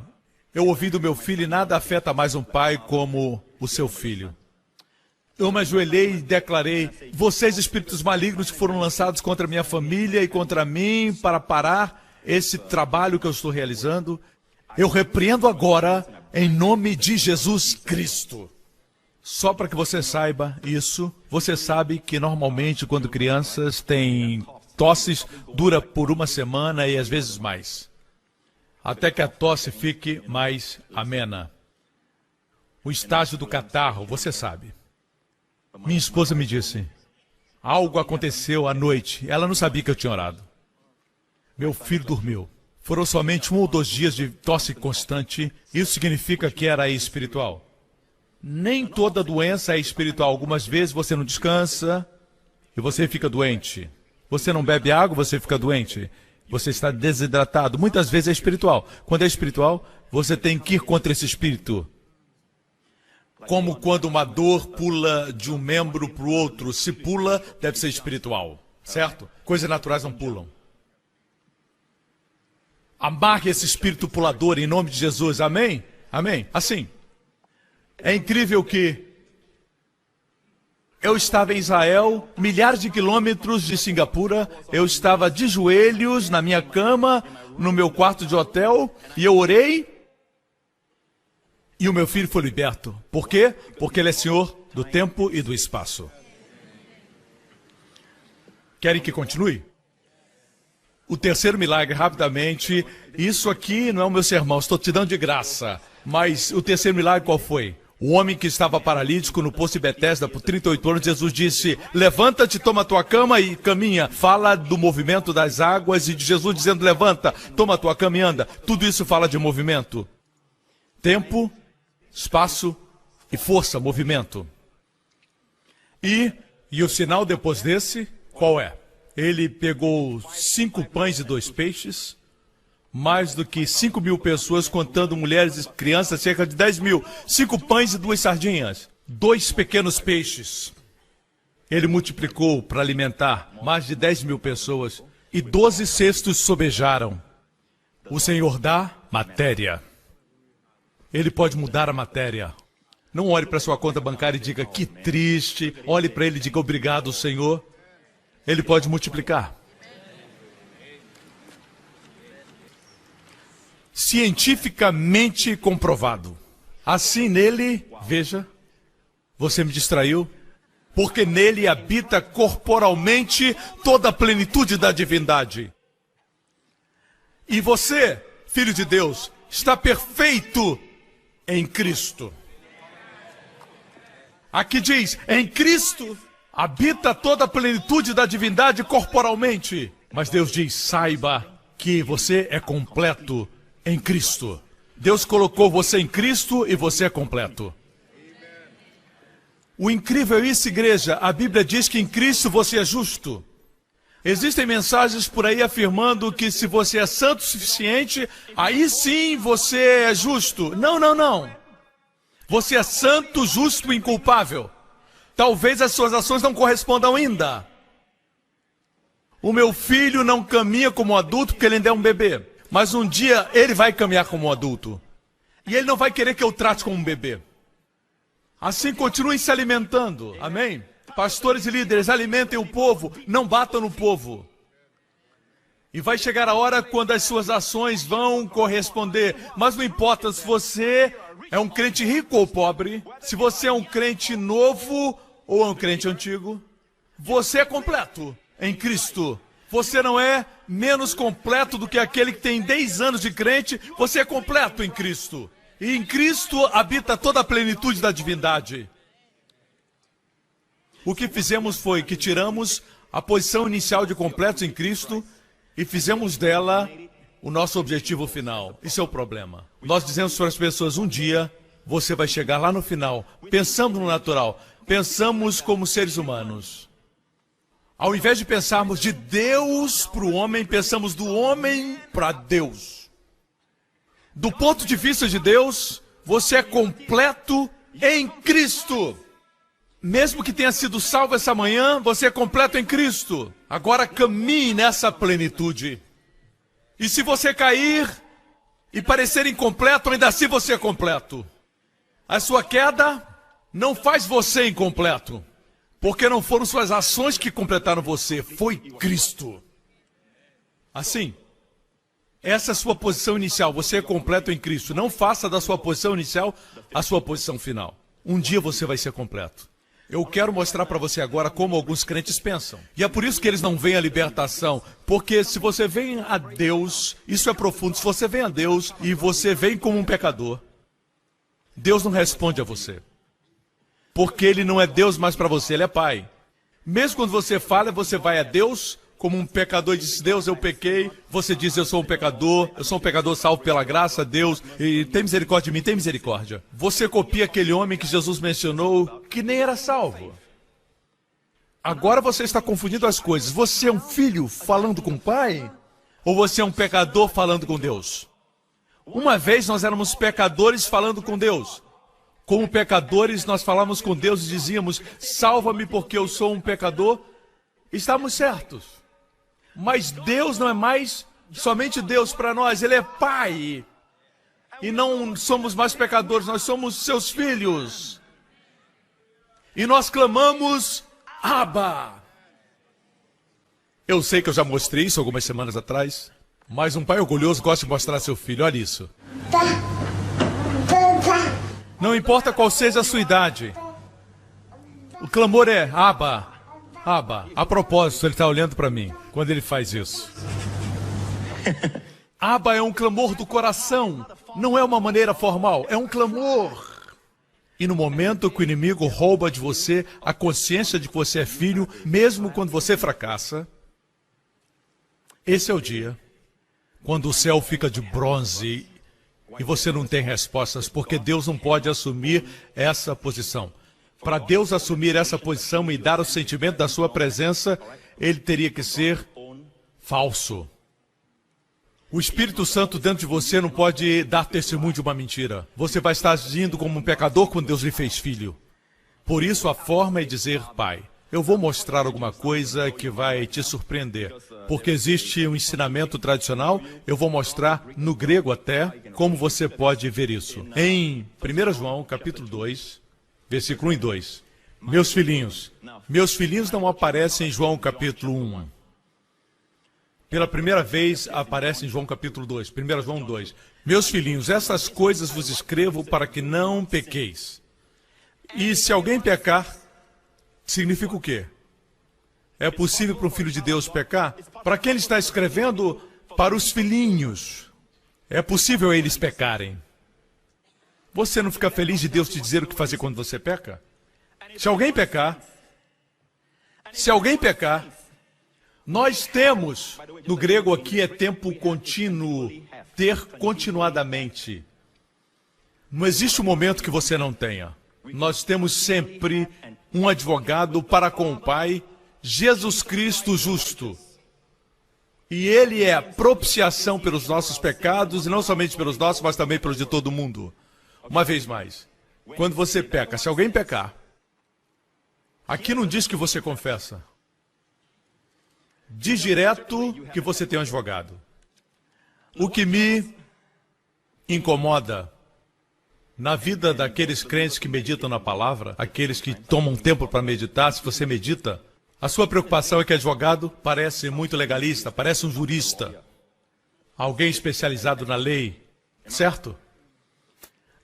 Eu ouvi do meu filho e nada afeta mais um pai como o seu filho. Eu me ajoelhei e declarei, vocês espíritos malignos que foram lançados contra minha família e contra mim para parar esse trabalho que eu estou realizando, eu repreendo agora em nome de Jesus Cristo. Só para que você saiba isso, você sabe que normalmente quando crianças têm tosses, dura por uma semana e às vezes mais. Até que a tosse fique mais amena. O estágio do catarro, você sabe. Minha esposa me disse, algo aconteceu à noite, ela não sabia que eu tinha orado. Meu filho dormiu. Foram somente 1 ou 2 dias de tosse constante, isso significa que era espiritual. Nem toda doença é espiritual, algumas vezes você não descansa e você fica doente. Você não bebe água, você fica doente. Você está desidratado, muitas vezes é espiritual. Quando é espiritual, você tem que ir contra esse espírito. Como quando uma dor pula de um membro para o outro. Se pula, deve ser espiritual, certo? Coisas naturais não pulam. Amarre esse espírito pulador em nome de Jesus, amém? Amém? Assim. É incrível que eu estava em Israel, milhares de quilômetros de Singapura, eu estava de joelhos na minha cama, no meu quarto de hotel, e eu orei. E o meu filho foi liberto. Por quê? Porque ele é Senhor do tempo e do espaço. Querem que continue? O terceiro milagre, rapidamente. Isso aqui não é o meu sermão, estou te dando de graça. Mas o terceiro milagre qual foi? O homem que estava paralítico no poço de Betesda por 38 anos, Jesus disse, levanta-te, toma a tua cama e caminha. Fala do movimento das águas e de Jesus dizendo, levanta, toma a tua cama e anda. Tudo isso fala de movimento. Tempo, espaço e força, movimento. E o sinal depois desse, qual é? Ele pegou 5 pães e 2 peixes, mais do que 5.000 pessoas, contando mulheres e crianças, cerca de 10.000. 5 pães e 2 sardinhas, 2 pequenos peixes. Ele multiplicou para alimentar mais de 10.000 pessoas e 12 cestos sobejaram. O Senhor dá matéria. Ele pode mudar a matéria. Não olhe para sua conta bancária e diga, que triste. Olhe para ele e diga, obrigado, Senhor. Ele pode multiplicar. Cientificamente comprovado. Assim nele, veja, você me distraiu, porque nele habita corporalmente toda a plenitude da divindade. E você, filho de Deus, está perfeito em Cristo. Aqui diz, em Cristo habita toda a plenitude da divindade corporalmente. Mas Deus diz, saiba que você é completo em Cristo. Deus colocou você em Cristo e você é completo. O incrível é isso, igreja. A Bíblia diz que em Cristo você é justo. Existem mensagens por aí afirmando que se você é santo o suficiente, aí sim você é justo. Não, não, não. Você é santo, justo e inculpável. Talvez as suas ações não correspondam ainda. O meu filho não caminha como adulto porque ele ainda é um bebê. Mas um dia ele vai caminhar como um adulto. E ele não vai querer que eu trate como um bebê. Assim continuem se alimentando. Amém? Pastores e líderes, alimentem o povo. Não batam no povo. E vai chegar a hora quando as suas ações vão corresponder. Mas não importa se você é um crente rico ou pobre. Se você é um crente novo ou é um crente antigo. Você é completo em Cristo. Você não é menos completo do que aquele que tem 10 anos de crente. Você é completo em Cristo. E em Cristo habita toda a plenitude da divindade. O que fizemos foi que tiramos a posição inicial de completos em Cristo e fizemos dela o nosso objetivo final. Isso é o problema. Nós dizemos para as pessoas, um dia você vai chegar lá no final. Pensamos no natural. Pensamos como seres humanos. Ao invés de pensarmos de Deus para o homem, pensamos do homem para Deus. Do ponto de vista de Deus, você é completo em Cristo. Mesmo que tenha sido salvo essa manhã, você é completo em Cristo. Agora caminhe nessa plenitude. E se você cair e parecer incompleto, ainda assim você é completo. A sua queda não faz você incompleto. Porque não foram suas ações que completaram você, foi Cristo. Assim, essa é a sua posição inicial, você é completo em Cristo. Não faça da sua posição inicial a sua posição final. Um dia você vai ser completo. Eu quero mostrar para você agora como alguns crentes pensam. E é por isso que eles não veem a libertação. Porque se você vem a Deus, isso é profundo, se você vem a Deus e você vem como um pecador, Deus não responde a você. Porque Ele não é Deus mais para você, Ele é Pai. Mesmo quando você fala, você vai a Deus como um pecador e diz, Deus, eu pequei. Você diz, eu sou um pecador salvo pela graça, Deus, e tem misericórdia de mim, tem misericórdia. Você copia aquele homem que Jesus mencionou, que nem era salvo. Agora você está confundindo as coisas. Você é um filho falando com o Pai? Ou você é um pecador falando com Deus? Uma vez nós éramos pecadores falando com Deus. Como pecadores, nós falávamos com Deus e dizíamos, salva-me porque eu sou um pecador. Estamos certos. Mas Deus não é mais somente Deus para nós, Ele é Pai. E não somos mais pecadores, nós somos seus filhos. E nós clamamos, Abba. Eu sei que eu já mostrei isso algumas semanas atrás, mas um pai orgulhoso gosta de mostrar a seu filho, olha isso. Não importa qual seja a sua idade. O clamor é, Abba, Abba. A propósito, ele está olhando para mim quando ele faz isso. Abba é um clamor do coração. Não é uma maneira formal, é um clamor. E no momento que o inimigo rouba de você a consciência de que você é filho, mesmo quando você fracassa, esse é o dia quando o céu fica de bronze e você não tem respostas, porque Deus não pode assumir essa posição. Para Deus assumir essa posição e dar o sentimento da sua presença, Ele teria que ser falso. O Espírito Santo dentro de você não pode dar testemunho de uma mentira. Você vai estar agindo como um pecador quando Deus lhe fez filho. Por isso a forma é dizer, Pai, eu vou mostrar alguma coisa que vai te surpreender. Porque existe um ensinamento tradicional, eu vou mostrar no grego até como você pode ver isso. Em 1 João, capítulo 2, versículo 1 e 2. Meus filhinhos não aparecem em João capítulo 1. Pela primeira vez aparece em João capítulo 2, 1 João 2. Meus filhinhos, essas coisas vos escrevo para que não pequeis. E se alguém pecar, significa o quê? É possível para um filho de Deus pecar? Para quem ele está escrevendo? Para os filhinhos. É possível eles pecarem. Você não fica feliz de Deus te dizer o que fazer quando você peca? Se alguém pecar, nós temos, no grego aqui é tempo contínuo, ter continuadamente. Não existe um momento que você não tenha. Nós temos sempre um advogado para com o Pai, Jesus Cristo justo. E Ele é a propiciação pelos nossos pecados, e não somente pelos nossos, mas também pelos de todo mundo. Uma vez mais, quando você peca, se alguém pecar, aqui não diz que você confessa. Diz direto que você tem um advogado. O que me incomoda na vida daqueles crentes que meditam na palavra, aqueles que tomam tempo para meditar, se você medita, a sua preocupação é que advogado parece muito legalista, parece um jurista, alguém especializado na lei, certo?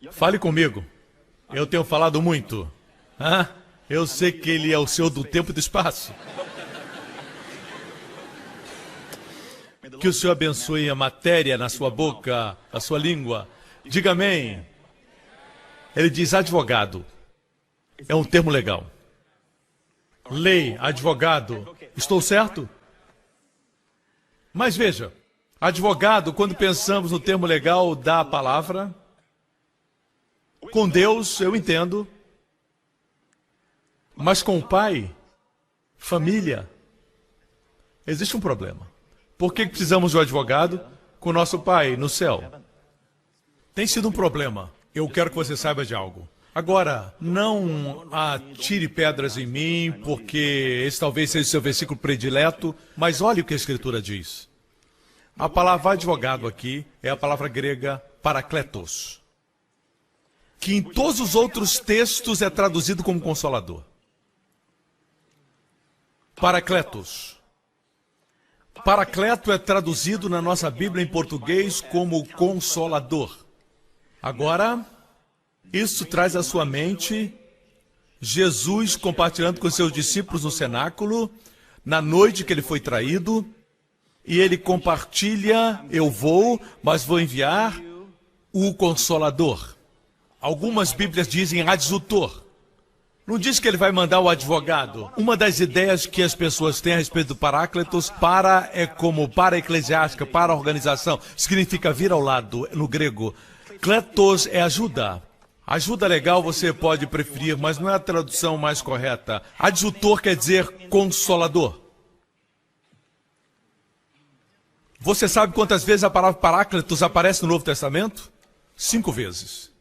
Fale comigo. Eu tenho falado muito. Eu sei que ele é o Senhor do tempo e do espaço. Que o Senhor abençoe a matéria na sua boca, a sua língua. Diga amém. Ele diz advogado. É um termo legal. Lei, advogado. Estou certo? Mas veja, advogado, quando pensamos no termo legal da palavra, com Deus eu entendo, mas com o Pai, família, existe um problema. Por que precisamos de um advogado com o nosso Pai no céu? Tem sido um problema. Eu quero que você saiba de algo. Agora, não atire pedras em mim, porque esse talvez seja o seu versículo predileto, mas olhe o que a Escritura diz. A palavra advogado aqui é a palavra grega parakletos, que em todos os outros textos é traduzido como consolador. Parakletos. Paracleto é traduzido na nossa Bíblia em português como consolador. Agora, isso traz à sua mente Jesus compartilhando com seus discípulos no cenáculo, na noite que ele foi traído, e ele compartilha, eu vou, mas vou enviar o Consolador. Algumas Bíblias dizem adjutor. Não diz que ele vai mandar o advogado. Uma das ideias que as pessoas têm a respeito do Paráclitos, para é como para eclesiástica, para organização, significa vir ao lado, no grego. Kletos é ajuda. Ajuda legal você pode preferir, mas não é a tradução mais correta. Adjutor quer dizer consolador. Você sabe quantas vezes a palavra Paráclitos aparece no Novo Testamento? 5 vezes.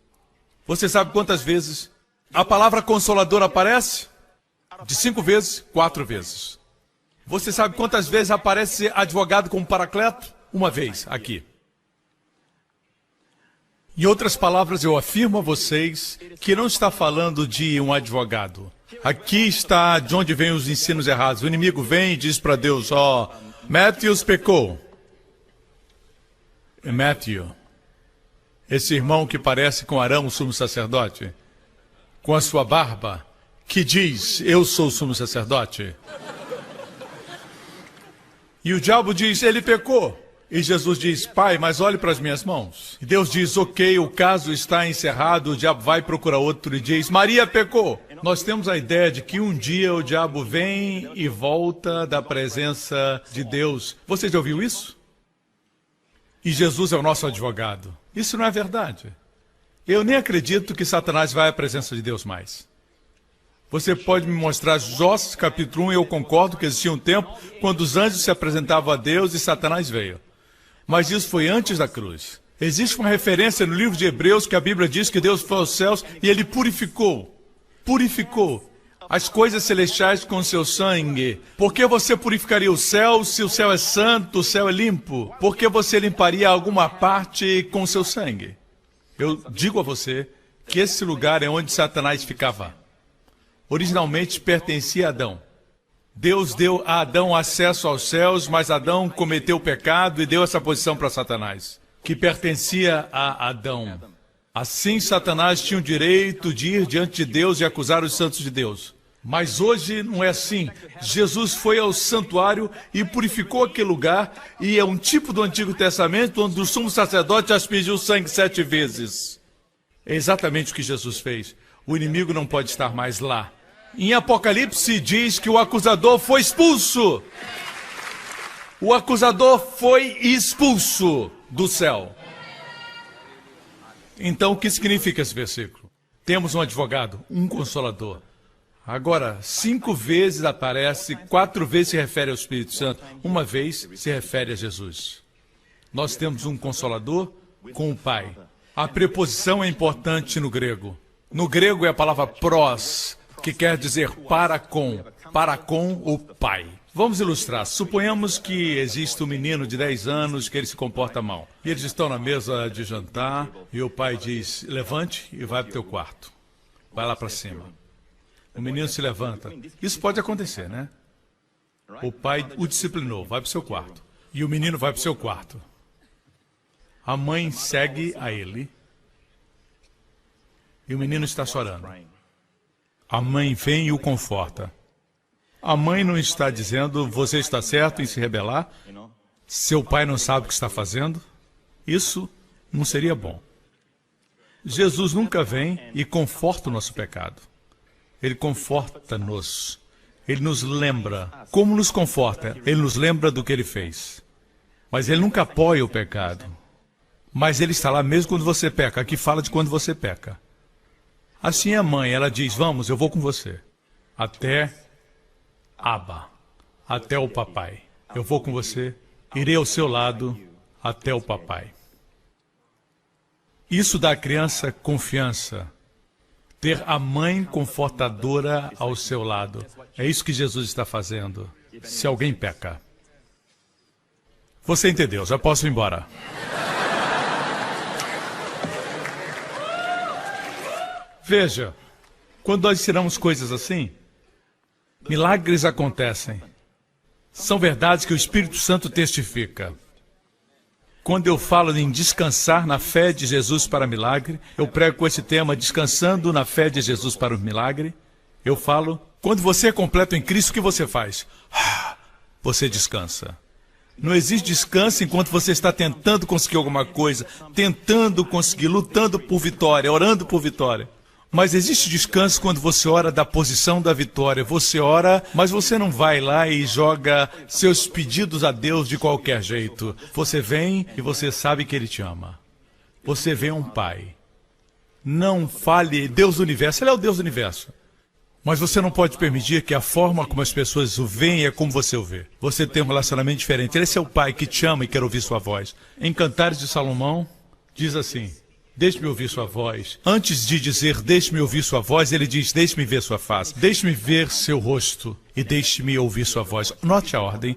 Você sabe quantas vezes a palavra consolador aparece? De 5 vezes, 4 vezes. Você sabe quantas vezes aparece advogado como paracleto? 1 vez, aqui. Em outras palavras, eu afirmo a vocês que não está falando de um advogado. Aqui está de onde vêm os ensinos errados. O inimigo vem e diz para Deus, Matthew pecou. Matthew, esse irmão que parece com Arão, o sumo sacerdote, com a sua barba, que diz, eu sou o sumo sacerdote. E o diabo diz, ele pecou. E Jesus diz, Pai, mas olhe para as minhas mãos. E Deus diz, ok, o caso está encerrado, o diabo vai procurar outro e diz, Maria pecou. Nós temos a ideia de que um dia o diabo vem e volta da presença de Deus. Você já ouviu isso? E Jesus é o nosso advogado. Isso não é verdade. Eu nem acredito que Satanás vai à presença de Deus mais. Você pode me mostrar Jó capítulo 1, e eu concordo que existia um tempo quando os anjos se apresentavam a Deus e Satanás veio. Mas isso foi antes da cruz. Existe uma referência no livro de Hebreus que a Bíblia diz que Deus foi aos céus e ele purificou as coisas celestiais com seu sangue. Por que você purificaria o céu se o céu é santo, o céu é limpo? Por que você limparia alguma parte com seu sangue? Eu digo a você que esse lugar é onde Satanás ficava. Originalmente pertencia a Adão. Deus deu a Adão acesso aos céus, mas Adão cometeu o pecado e deu essa posição para Satanás, que pertencia a Adão. Assim, Satanás tinha o direito de ir diante de Deus e acusar os santos de Deus. Mas hoje não é assim. Jesus foi ao santuário e purificou aquele lugar, e é um tipo do Antigo Testamento onde o sumo sacerdote aspergiu sangue 7 vezes. É exatamente o que Jesus fez. O inimigo não pode estar mais lá. Em Apocalipse diz que o acusador foi expulso. O acusador foi expulso do céu. Então, o que significa esse versículo? Temos um advogado, um consolador. Agora, 5 vezes aparece, 4 vezes se refere ao Espírito Santo, 1 vez se refere a Jesus. Nós temos um consolador com o Pai. A preposição é importante no grego. No grego é a palavra pros, que quer dizer para com o Pai. Vamos ilustrar. Suponhamos que existe um menino de 10 anos que ele se comporta mal. E eles estão na mesa de jantar e o pai diz, levante e vai para o teu quarto. Vai lá para cima. O menino se levanta. Isso pode acontecer, né? O pai o disciplinou, vai para o seu quarto. E o menino vai para o seu quarto. A mãe segue a ele. E o menino está chorando. A mãe vem e o conforta. A mãe não está dizendo, você está certo em se rebelar? Seu pai não sabe o que está fazendo? Isso não seria bom. Jesus nunca vem e conforta o nosso pecado. Ele conforta-nos. Ele nos lembra. Como nos conforta? Ele nos lembra do que ele fez. Mas ele nunca apoia o pecado. Mas ele está lá mesmo quando você peca. Aqui fala de quando você peca. Assim a mãe, ela diz, vamos, eu vou com você. Até Abba, até o papai. Eu vou com você, irei ao seu lado até o papai. Isso dá à criança confiança. Ter a mãe confortadora ao seu lado. É isso que Jesus está fazendo. Se alguém peca. Você entendeu, já posso ir embora. Veja, quando nós ensinamos coisas assim, milagres acontecem. São verdades que o Espírito Santo testifica. Quando eu falo em descansar na fé de Jesus para milagre, eu prego com esse tema, descansando na fé de Jesus para o milagre. Eu falo, quando você é completo em Cristo, o que você faz? Você descansa. Não existe descanso enquanto você está tentando conseguir alguma coisa, tentando conseguir, lutando por vitória, orando por vitória. Mas existe descanso quando você ora da posição da vitória. Você ora, mas você não vai lá e joga seus pedidos a Deus de qualquer jeito. Você vem e você sabe que Ele te ama. Você vê um Pai. Não fale Deus do Universo, Ele é o Deus do Universo. Mas você não pode permitir que a forma como as pessoas o veem é como você o vê. Você tem um relacionamento diferente. Ele é seu Pai que te ama e quer ouvir sua voz. Em Cantares de Salomão, diz assim, deixe-me ouvir sua voz. Antes de dizer, deixe-me ouvir sua voz, ele diz, deixe-me ver sua face. Deixe-me ver seu rosto e deixe-me ouvir sua voz. Note a ordem.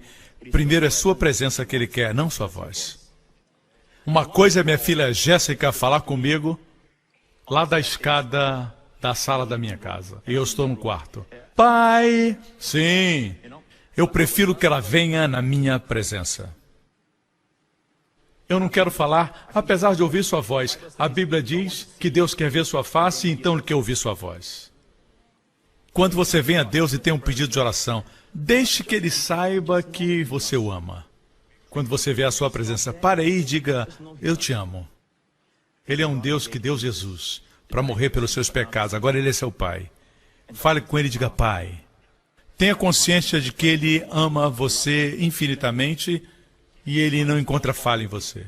Primeiro é sua presença que ele quer, não sua voz. Uma coisa é minha filha Jéssica falar comigo lá da escada da sala da minha casa. E eu estou no quarto. Pai! Sim, eu prefiro que ela venha na minha presença. Eu não quero falar, apesar de ouvir sua voz. A Bíblia diz que Deus quer ver sua face, então Ele quer ouvir sua voz. Quando você vem a Deus e tem um pedido de oração, deixe que Ele saiba que você o ama. Quando você vê a sua presença, pare aí e diga, eu te amo. Ele é um Deus que deu Jesus para morrer pelos seus pecados. Agora Ele é seu Pai. Fale com Ele e diga, Pai. Tenha consciência de que Ele ama você infinitamente e Ele não encontra falha em você.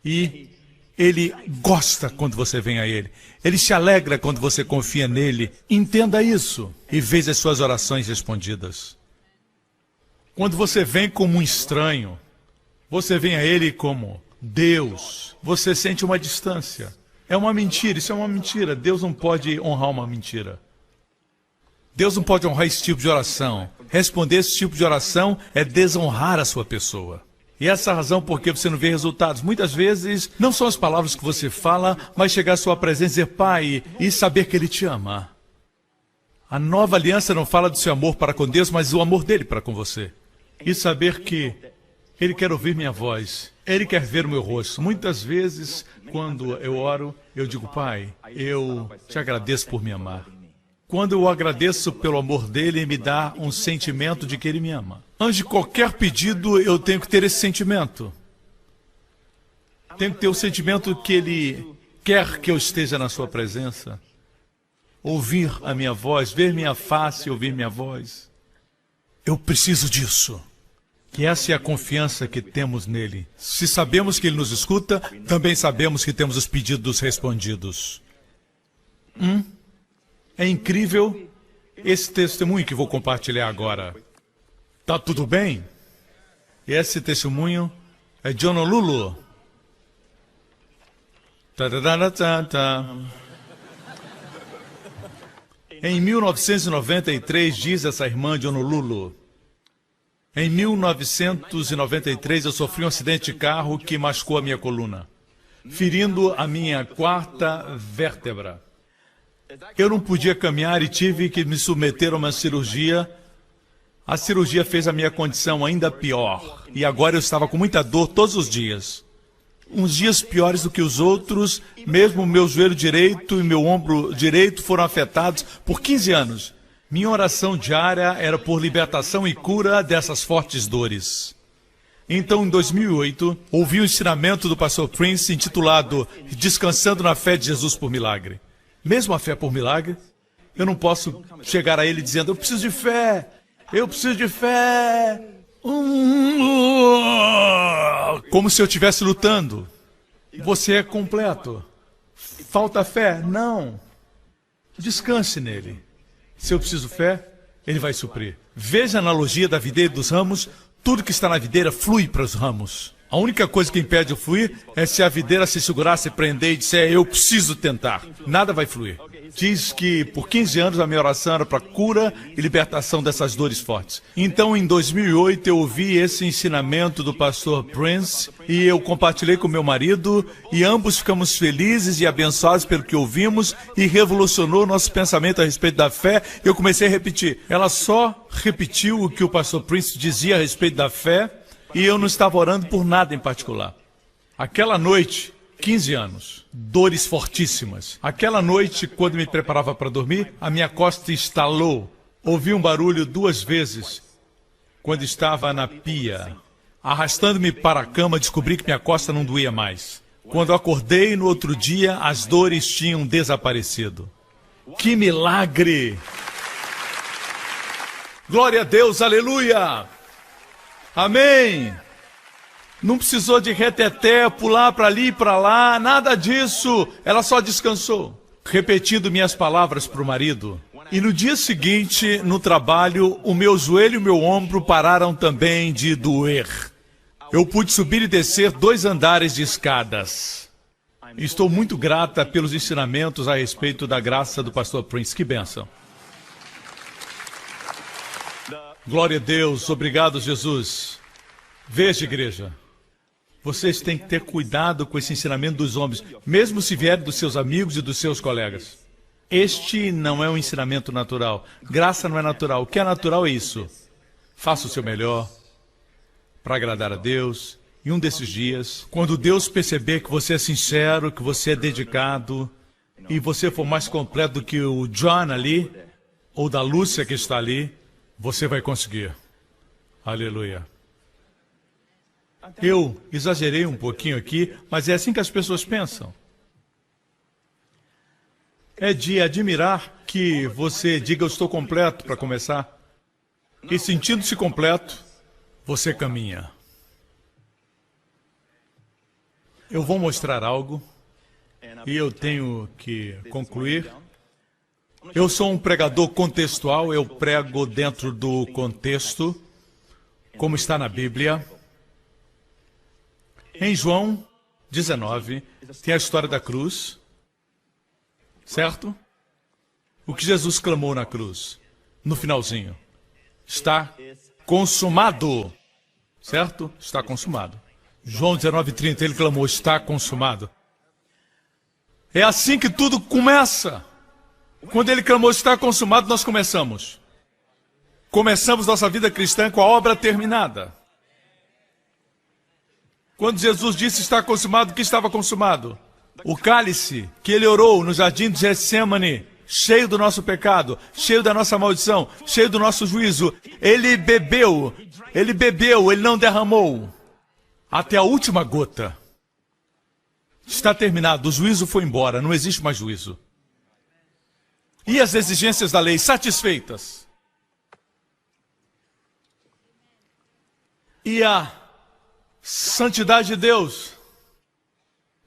E Ele gosta quando você vem a Ele. Ele se alegra quando você confia nele. Entenda isso e veja as suas orações respondidas. Quando você vem como um estranho, você vem a Ele como Deus. Você sente uma distância. É uma mentira, isso é uma mentira. Deus não pode honrar uma mentira. Deus não pode honrar esse tipo de oração. Responder esse tipo de oração é desonrar a sua pessoa. E essa é a razão por que você não vê resultados. Muitas vezes, não são as palavras que você fala, mas chegar à sua presença e dizer, Pai, e saber que Ele te ama. A nova aliança não fala do seu amor para com Deus, mas do amor dele para com você. E saber que Ele quer ouvir minha voz. Ele quer ver o meu rosto. Muitas vezes, quando eu oro, eu digo, Pai, eu te agradeço por me amar. Quando eu agradeço pelo amor dele, me dá um sentimento de que ele me ama. Antes de qualquer pedido, eu tenho que ter esse sentimento. Tenho que ter o sentimento que ele quer que eu esteja na sua presença. ouvir a minha voz, ver minha face e ouvir minha voz. Eu preciso disso. Que essa é a confiança que temos nele. Se sabemos que ele nos escuta, também sabemos que temos os pedidos respondidos. É incrível esse testemunho que vou compartilhar agora. Tá tudo bem? Esse testemunho é de Honolulu. Em 1993, diz essa irmã de Honolulu, em 1993 eu sofri um acidente de carro que machucou a minha coluna, ferindo a minha 4ª vértebra. Eu não podia caminhar e tive que me submeter a uma cirurgia. A cirurgia fez a minha condição ainda pior. E agora eu estava com muita dor todos os dias. Uns dias piores do que os outros, mesmo o meu joelho direito e meu ombro direito foram afetados por 15 anos. Minha oração diária era por libertação e cura dessas fortes dores. Então, em 2008, ouvi o ensinamento do pastor Prince intitulado Descansando na Fé de Jesus por Milagre. Mesmo a fé por milagre, eu não posso chegar a ele dizendo, eu preciso de fé, eu preciso de fé. Como se eu estivesse lutando. Você é completo. Falta fé? Não. Descanse nele. Se eu preciso fé, ele vai suprir. Veja a analogia da videira e dos ramos. Tudo que está na videira flui para os ramos. A única coisa que impede o fluir é se a videira se segurar, se prender e disser, eu preciso tentar. Nada vai fluir. Diz que por 15 anos a minha oração era para cura e libertação dessas dores fortes. Então, em 2008, eu ouvi esse ensinamento do pastor Prince e eu compartilhei com meu marido e ambos ficamos felizes e abençoados pelo que ouvimos e revolucionou nosso pensamento a respeito da fé. Eu comecei a repetir. Ela só repetiu o que o pastor Prince dizia a respeito da fé e eu não estava orando por nada em particular. Aquela noite, 15 anos, dores fortíssimas. Aquela noite, quando me preparava para dormir, a minha costa estalou. Ouvi um barulho 2 vezes. Quando estava na pia, arrastando-me para a cama, descobri que minha costa não doía mais. Quando acordei no outro dia, as dores tinham desaparecido. Que milagre! Glória a Deus, aleluia! Amém! Não precisou de reteté, pular para ali e para lá, nada disso. Ela só descansou. Repetindo minhas palavras para o marido. E no dia seguinte, no trabalho, o meu joelho e o meu ombro pararam também de doer. Eu pude subir e descer 2 andares de escadas. Estou muito grata pelos ensinamentos a respeito da graça do pastor Prince. Que bênção. Glória a Deus, obrigado, Jesus. Veja, igreja, vocês têm que ter cuidado com esse ensinamento dos homens, mesmo se vierem dos seus amigos e dos seus colegas. Este não é um ensinamento natural. Graça não é natural. O que é natural é isso. Faça o seu melhor para agradar a Deus. E um desses dias, quando Deus perceber que você é sincero, que você é dedicado, e você for mais completo do que o John ali, ou da Lúcia que está ali, você vai conseguir. Aleluia. Eu exagerei um pouquinho aqui, mas é assim que as pessoas pensam. É de admirar que você diga, eu estou completo, para começar. E sentindo-se completo, você caminha. Eu vou mostrar algo, e eu tenho que concluir. Eu sou um pregador contextual, eu prego dentro do contexto, como está na Bíblia. Em João 19, tem a história da cruz, certo? O que Jesus clamou na cruz, no finalzinho. Está consumado, certo? Está consumado. João 19:30, ele clamou, está consumado. É assim que tudo começa. Quando ele clamou, está consumado, nós começamos. Começamos nossa vida cristã com a obra terminada. Quando Jesus disse está consumado, o que estava consumado? O cálice que ele orou no jardim de Getsêmani, cheio do nosso pecado, cheio da nossa maldição, cheio do nosso juízo. Ele bebeu, ele não derramou. Até a última gota. Está terminado, o juízo foi embora, não existe mais juízo. e as exigências da lei satisfeitas, e a santidade de Deus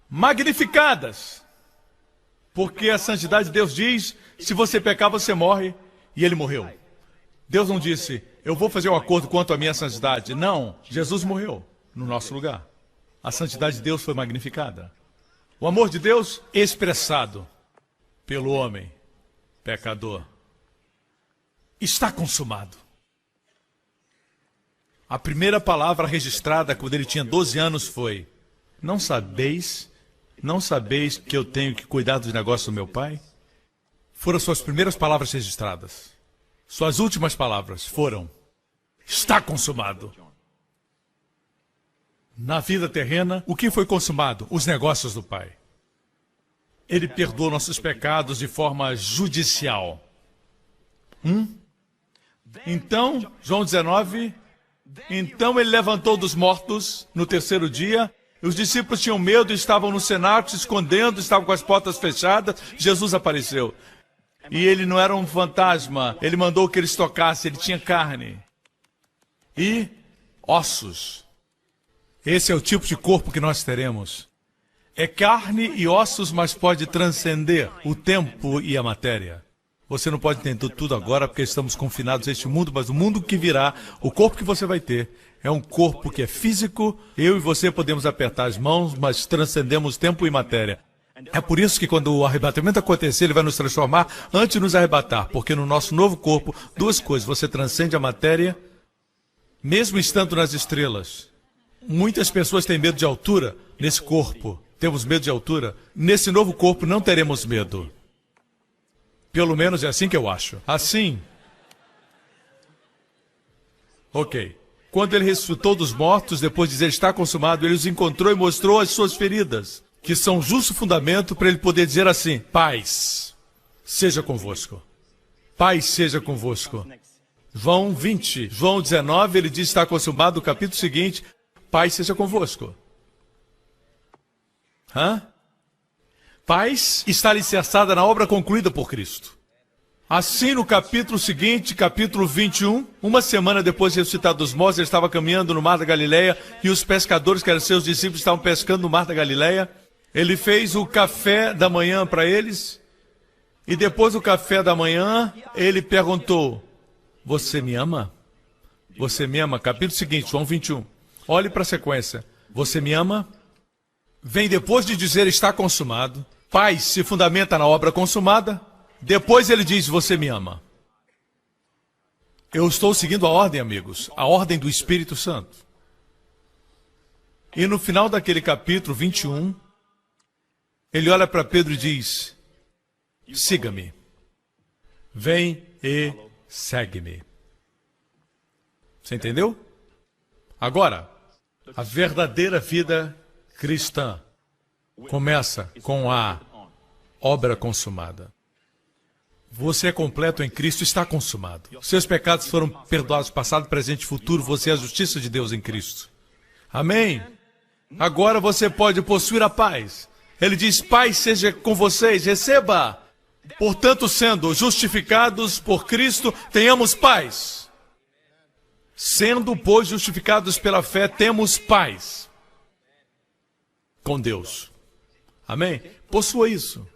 magnificadas, porque a santidade de Deus diz, se você pecar você morre, e ele morreu. Deus não disse, eu vou fazer um acordo quanto à minha santidade. Não, Jesus morreu no nosso lugar. A santidade de Deus foi magnificada. O amor de Deus expressado pelo homem pecador está consumado. A primeira palavra registrada quando ele tinha 12 anos foi, não sabeis que eu tenho que cuidar dos negócios do meu pai? Foram suas primeiras palavras registradas. Suas últimas palavras foram, está consumado. Na vida terrena, o que foi consumado? Os negócios do Pai. Ele perdoa nossos pecados de forma judicial. Então, João 19, então ele levantou dos mortos no terceiro dia. Os discípulos tinham medo, estavam no cenáculo, se escondendo, estavam com as portas fechadas. Jesus apareceu. E ele não era um fantasma, ele mandou que eles tocassem, ele tinha carne e ossos. Esse é o tipo de corpo que nós teremos. É carne e ossos, mas pode transcender o tempo e a matéria. Você não pode entender tudo agora, porque estamos confinados a este mundo, mas o mundo que virá, o corpo que você vai ter, é um corpo que é físico. Eu e você podemos apertar as mãos, mas transcendemos tempo e matéria. É por isso que quando o arrebatamento acontecer, ele vai nos transformar antes de nos arrebatar, porque no nosso novo corpo, duas coisas, você transcende a matéria, mesmo estando nas estrelas. Muitas pessoas têm medo de altura nesse corpo. Temos medo de altura. Nesse novo corpo não teremos medo. Pelo menos é assim que eu acho. Assim. Ok. Quando ele ressuscitou dos mortos, depois de dizer está consumado, ele os encontrou e mostrou as suas feridas, que são justo fundamento para ele poder dizer assim, paz seja convosco. Paz seja convosco. João 20, João 19, ele diz está consumado, o capítulo seguinte, paz seja convosco. Paz está alicerçada na obra concluída por Cristo. Assim, no capítulo seguinte, capítulo 21, uma semana depois de ressuscitar dos mortos, ele estava caminhando no mar da Galileia e os pescadores, que eram seus discípulos, estavam pescando no mar da Galileia. Ele fez o café da manhã para eles e depois do café da manhã, ele perguntou, você me ama? Você me ama? Capítulo seguinte, João 21. Olhe para a sequência. Você me ama? Vem depois de dizer está consumado. Paz se fundamenta na obra consumada. Depois ele diz, você me ama. Eu estou seguindo a ordem, amigos. A ordem do Espírito Santo. E no final daquele capítulo 21, ele olha para Pedro e diz, siga-me. Vem e segue-me. Você entendeu? Agora, a verdadeira vida cristã começa com a obra consumada. Você é completo em Cristo, está consumado. Seus pecados foram perdoados, passado, presente e futuro. Você é a justiça de Deus em Cristo. Amém? Agora você pode possuir a paz. Ele diz, paz seja com vocês, receba. Portanto, sendo justificados por Cristo, tenhamos paz. Sendo, pois, justificados pela fé, temos paz com Deus. Amém? Possua isso.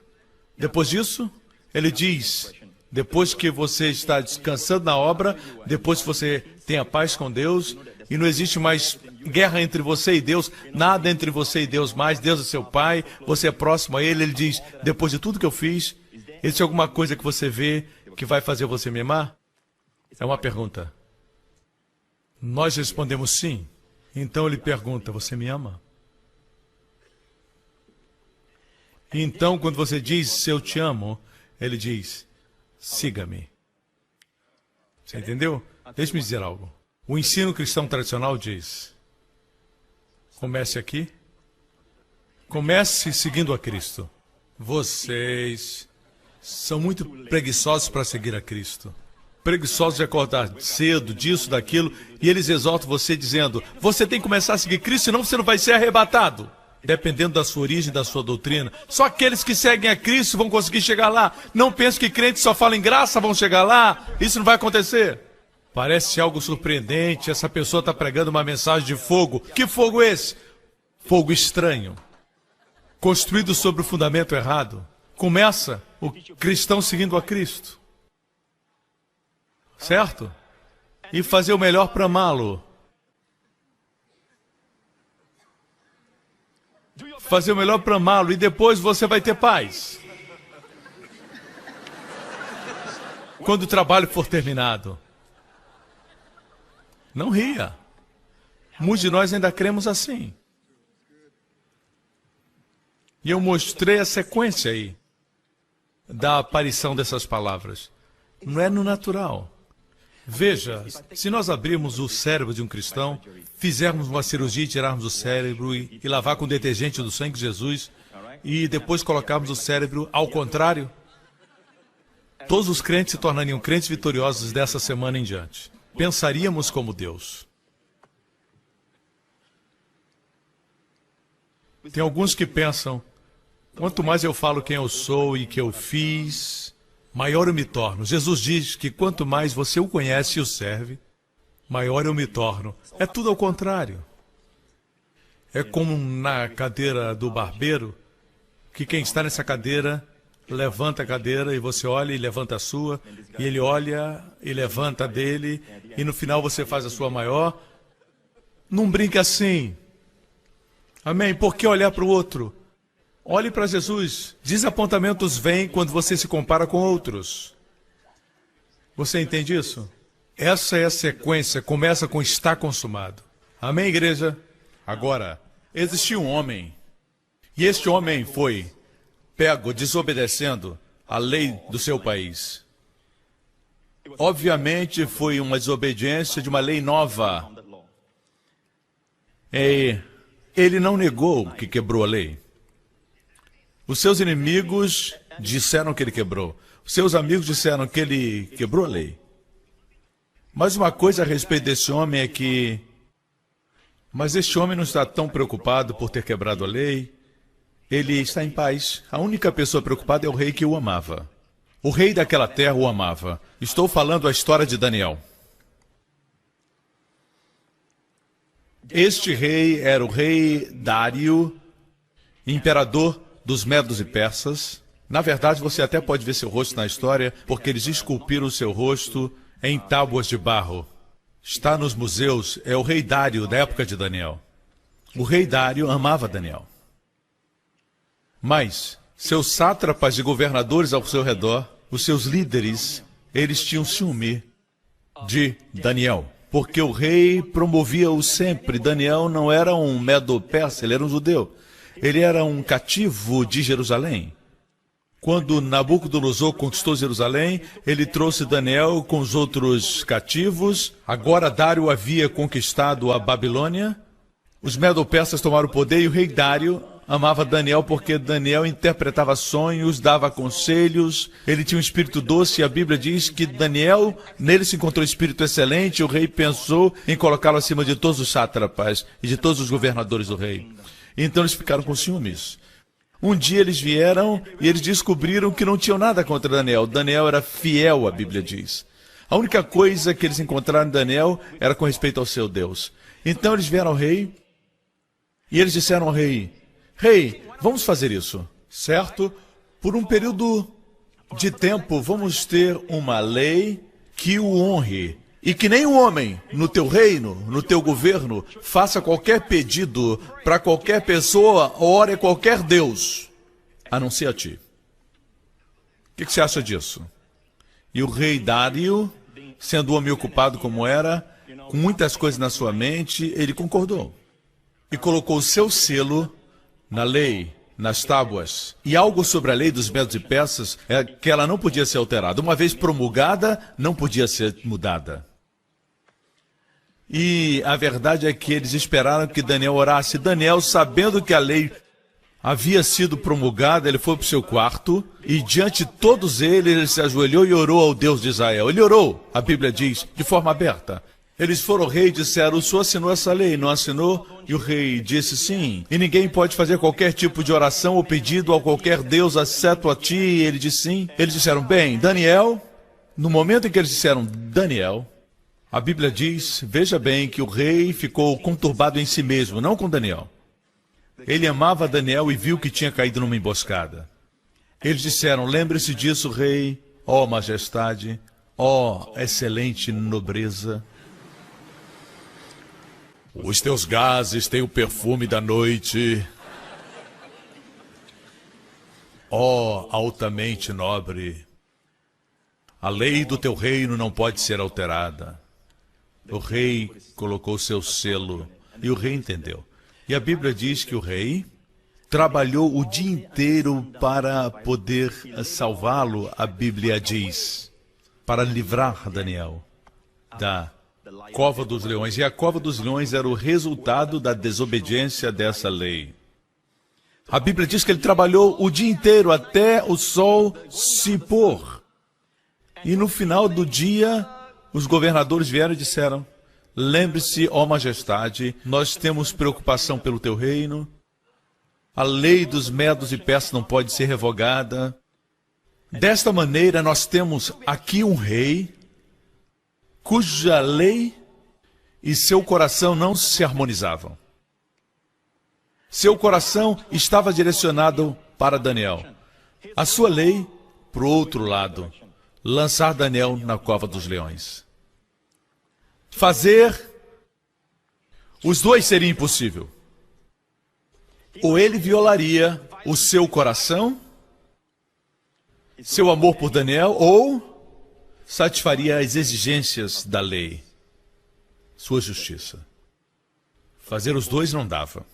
Depois disso, ele diz, depois que você está descansando na obra, depois que você tem a paz com Deus, e não existe mais guerra entre você e Deus, nada entre você e Deus mais, Deus é seu Pai, você é próximo a Ele, Ele diz, depois de tudo que eu fiz, existe alguma coisa que você vê que vai fazer você me amar? É uma pergunta. Nós respondemos sim. Então ele pergunta, você me ama? Então, quando você diz, eu te amo, ele diz, siga-me. Você entendeu? Deixe-me dizer algo. O ensino cristão tradicional diz, comece aqui, comece seguindo a Cristo. Vocês são muito preguiçosos para seguir a Cristo. Preguiçosos de acordar cedo, disso, daquilo, e eles exaltam você dizendo, você tem que começar a seguir Cristo, senão você não vai ser arrebatado. dependendo da sua origem, da sua doutrina. Só aqueles que seguem a Cristo vão conseguir chegar lá. Não pense que crentes só falam em graça vão chegar lá. Isso não vai acontecer. Parece algo surpreendente. Essa pessoa está pregando uma mensagem de fogo. Que fogo é esse? Fogo estranho. Construído sobre o fundamento errado. Começa o cristão seguindo a Cristo. Certo? E fazer o melhor para amá-lo. Fazer o melhor para amá-lo e depois você vai ter paz. Quando o trabalho for terminado. Não ria. Muitos de nós ainda cremos assim. E eu mostrei a sequência aí da aparição dessas palavras. Não é no natural. Veja, se nós abrirmos o cérebro de um cristão, fizermos uma cirurgia e tirarmos o cérebro e lavar com detergente do sangue de Jesus, e depois colocarmos o cérebro ao contrário, todos os crentes se tornariam crentes vitoriosos dessa semana em diante. Pensaríamos como Deus. Tem alguns que pensam, quanto mais eu falo quem eu sou e que eu fiz, maior eu me torno. Jesus diz que quanto mais você o conhece e o serve, maior eu me torno. É tudo ao contrário. É como na cadeira do barbeiro, que quem está nessa cadeira levanta a cadeira e você olha e levanta a sua, e ele olha e levanta a dele, e no final você faz a sua maior. Não brinque assim. Amém? Por que olhar para o outro? Olhe para Jesus. Desapontamentos vêm quando você se compara com outros. Você entende isso? Essa é a sequência. Começa com está consumado. Amém, igreja? Agora, existiu um homem. E este homem foi pego desobedecendo a lei do seu país. Obviamente, foi uma desobediência de uma lei nova. E ele não negou que quebrou a lei. Os seus inimigos disseram que ele quebrou. Os seus amigos disseram que ele quebrou a lei. Mas uma coisa a respeito desse homem é que... Mas este homem não está tão preocupado por ter quebrado a lei. Ele está em paz. A única pessoa preocupada é o rei que o amava. O rei daquela terra o amava. Estou falando a história de Daniel. Este rei era o rei Dário, imperador dos Medos e Persas. Na verdade, você até pode ver seu rosto na história, porque eles esculpiram o seu rosto em tábuas de barro. Está nos museus, é o rei Dário da época de Daniel. O rei Dário amava Daniel. Mas seus sátrapas e governadores ao seu redor, os seus líderes, eles tinham ciúme de Daniel. Porque o rei promovia-o sempre. Daniel não era um medo-persa, ele era um judeu. Ele era um cativo de Jerusalém. Quando Nabucodonosor conquistou Jerusalém, ele trouxe Daniel com os outros cativos. Agora Dário havia conquistado a Babilônia. Os medo-persas tomaram o poder e o rei Dário amava Daniel porque Daniel interpretava sonhos, dava conselhos. Ele tinha um espírito doce e a Bíblia diz que Daniel, nele se encontrou um espírito excelente. O rei pensou em colocá-lo acima de todos os sátrapas e de todos os governadores do rei. Então eles ficaram com ciúmes. Um dia eles vieram e eles descobriram que não tinham nada contra Daniel. Daniel era fiel, a Bíblia diz. A única coisa que eles encontraram em Daniel era com respeito ao seu Deus. Então eles vieram ao rei e eles disseram ao rei, rei, vamos fazer isso, certo? Por um período de tempo vamos ter uma lei que o honre. E que nem um homem no teu reino, no teu governo, faça qualquer pedido para qualquer pessoa, ore a qualquer Deus, a não ser a ti. O que você acha disso? E o rei Dário, sendo um homem ocupado como era, com muitas coisas na sua mente, ele concordou. E colocou o seu selo na lei, nas tábuas. E algo sobre a lei dos Medos e Persas é que ela não podia ser alterada. Uma vez promulgada, não podia ser mudada. E a verdade é que eles esperaram que Daniel orasse. Daniel, sabendo que a lei havia sido promulgada, ele foi para o seu quarto e diante de todos eles, ele se ajoelhou e orou ao Deus de Israel. Ele orou, a Bíblia diz, de forma aberta. Eles foram ao rei e disseram: o senhor assinou essa lei, não assinou? E o rei disse: sim. E ninguém pode fazer qualquer tipo de oração ou pedido a qualquer Deus, exceto a ti. E ele disse: sim. Eles disseram: bem, Daniel. No momento em que eles disseram Daniel, a Bíblia diz, veja bem, que o rei ficou conturbado em si mesmo, não com Daniel. Ele amava Daniel e viu que tinha caído numa emboscada. Eles disseram: lembre-se disso, rei, ó majestade, ó excelente nobreza. Os teus gases têm o perfume da noite. Ó altamente nobre, a lei do teu reino não pode ser alterada. O rei colocou seu selo e o rei entendeu. E a Bíblia diz que o rei trabalhou o dia inteiro para poder salvá-lo, a Bíblia diz, para livrar Daniel da cova dos leões. E a cova dos leões era o resultado da desobediência dessa lei. A Bíblia diz que ele trabalhou o dia inteiro até o sol se pôr. E no final do dia, os governadores vieram e disseram: lembre-se, ó majestade, nós temos preocupação pelo teu reino. A lei dos medos e persas não pode ser revogada. Desta maneira, nós temos aqui um rei cuja lei e seu coração não se harmonizavam. Seu coração estava direcionado para Daniel. A sua lei, para o outro lado, lançar Daniel na cova dos leões. Fazer os dois seria impossível. Ou ele violaria o seu coração, seu amor por Daniel, ou satisfaria as exigências da lei, sua justiça. Fazer os dois não dava.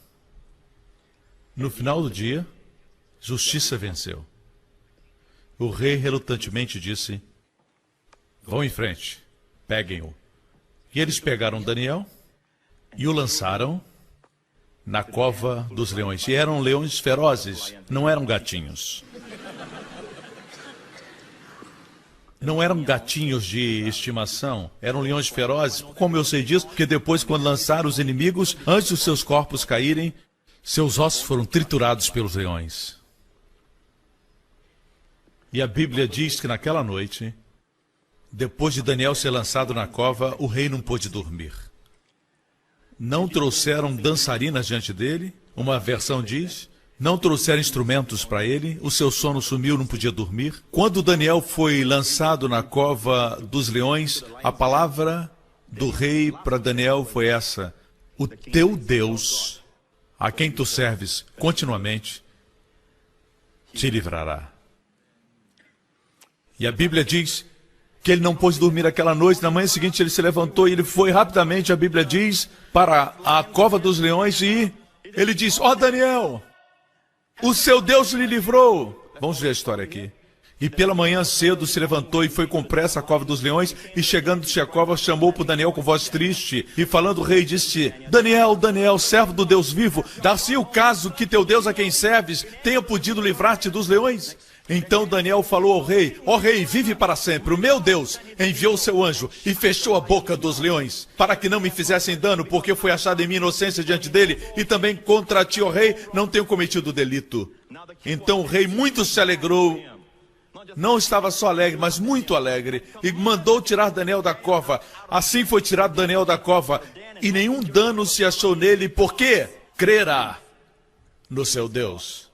No final do dia, justiça venceu. O rei relutantemente disse: vão em frente, peguem-o. E eles pegaram Daniel e o lançaram na cova dos leões. E eram leões ferozes, não eram gatinhos. Não eram gatinhos de estimação, eram leões ferozes. Como eu sei disso? Porque depois, quando lançaram os inimigos, antes dos seus corpos caírem, seus ossos foram triturados pelos leões. E a Bíblia diz que naquela noite, depois de Daniel ser lançado na cova, o rei não pôde dormir. Não trouxeram dançarinas diante dele, uma versão diz. Não trouxeram instrumentos para ele, o seu sono sumiu, não podia dormir. Quando Daniel foi lançado na cova dos leões, a palavra do rei para Daniel foi essa: o teu Deus, a quem tu serves continuamente, te livrará. E a Bíblia diz que ele não pôde dormir aquela noite. Na manhã seguinte ele se levantou e ele foi rapidamente, a Bíblia diz, para a cova dos leões e ele diz: ó Daniel, o seu Deus lhe livrou. Vamos ver a história aqui. E pela manhã cedo se levantou e foi com pressa à cova dos leões, e chegando-se à cova, chamou por Daniel com voz triste, e falando o rei, disse: Daniel, Daniel, servo do Deus vivo, dá-se o caso que teu Deus a quem serves tenha podido livrar-te dos leões? Então Daniel falou ao rei: ó rei, vive para sempre, o meu Deus enviou o seu anjo e fechou a boca dos leões, para que não me fizessem dano, porque foi achada em mim inocência diante dele, e também contra ti, ó rei, não tenho cometido delito. Então o rei muito se alegrou, não estava só alegre, mas muito alegre, e mandou tirar Daniel da cova. Assim foi tirado Daniel da cova, e nenhum dano se achou nele, porque crerá no seu Deus.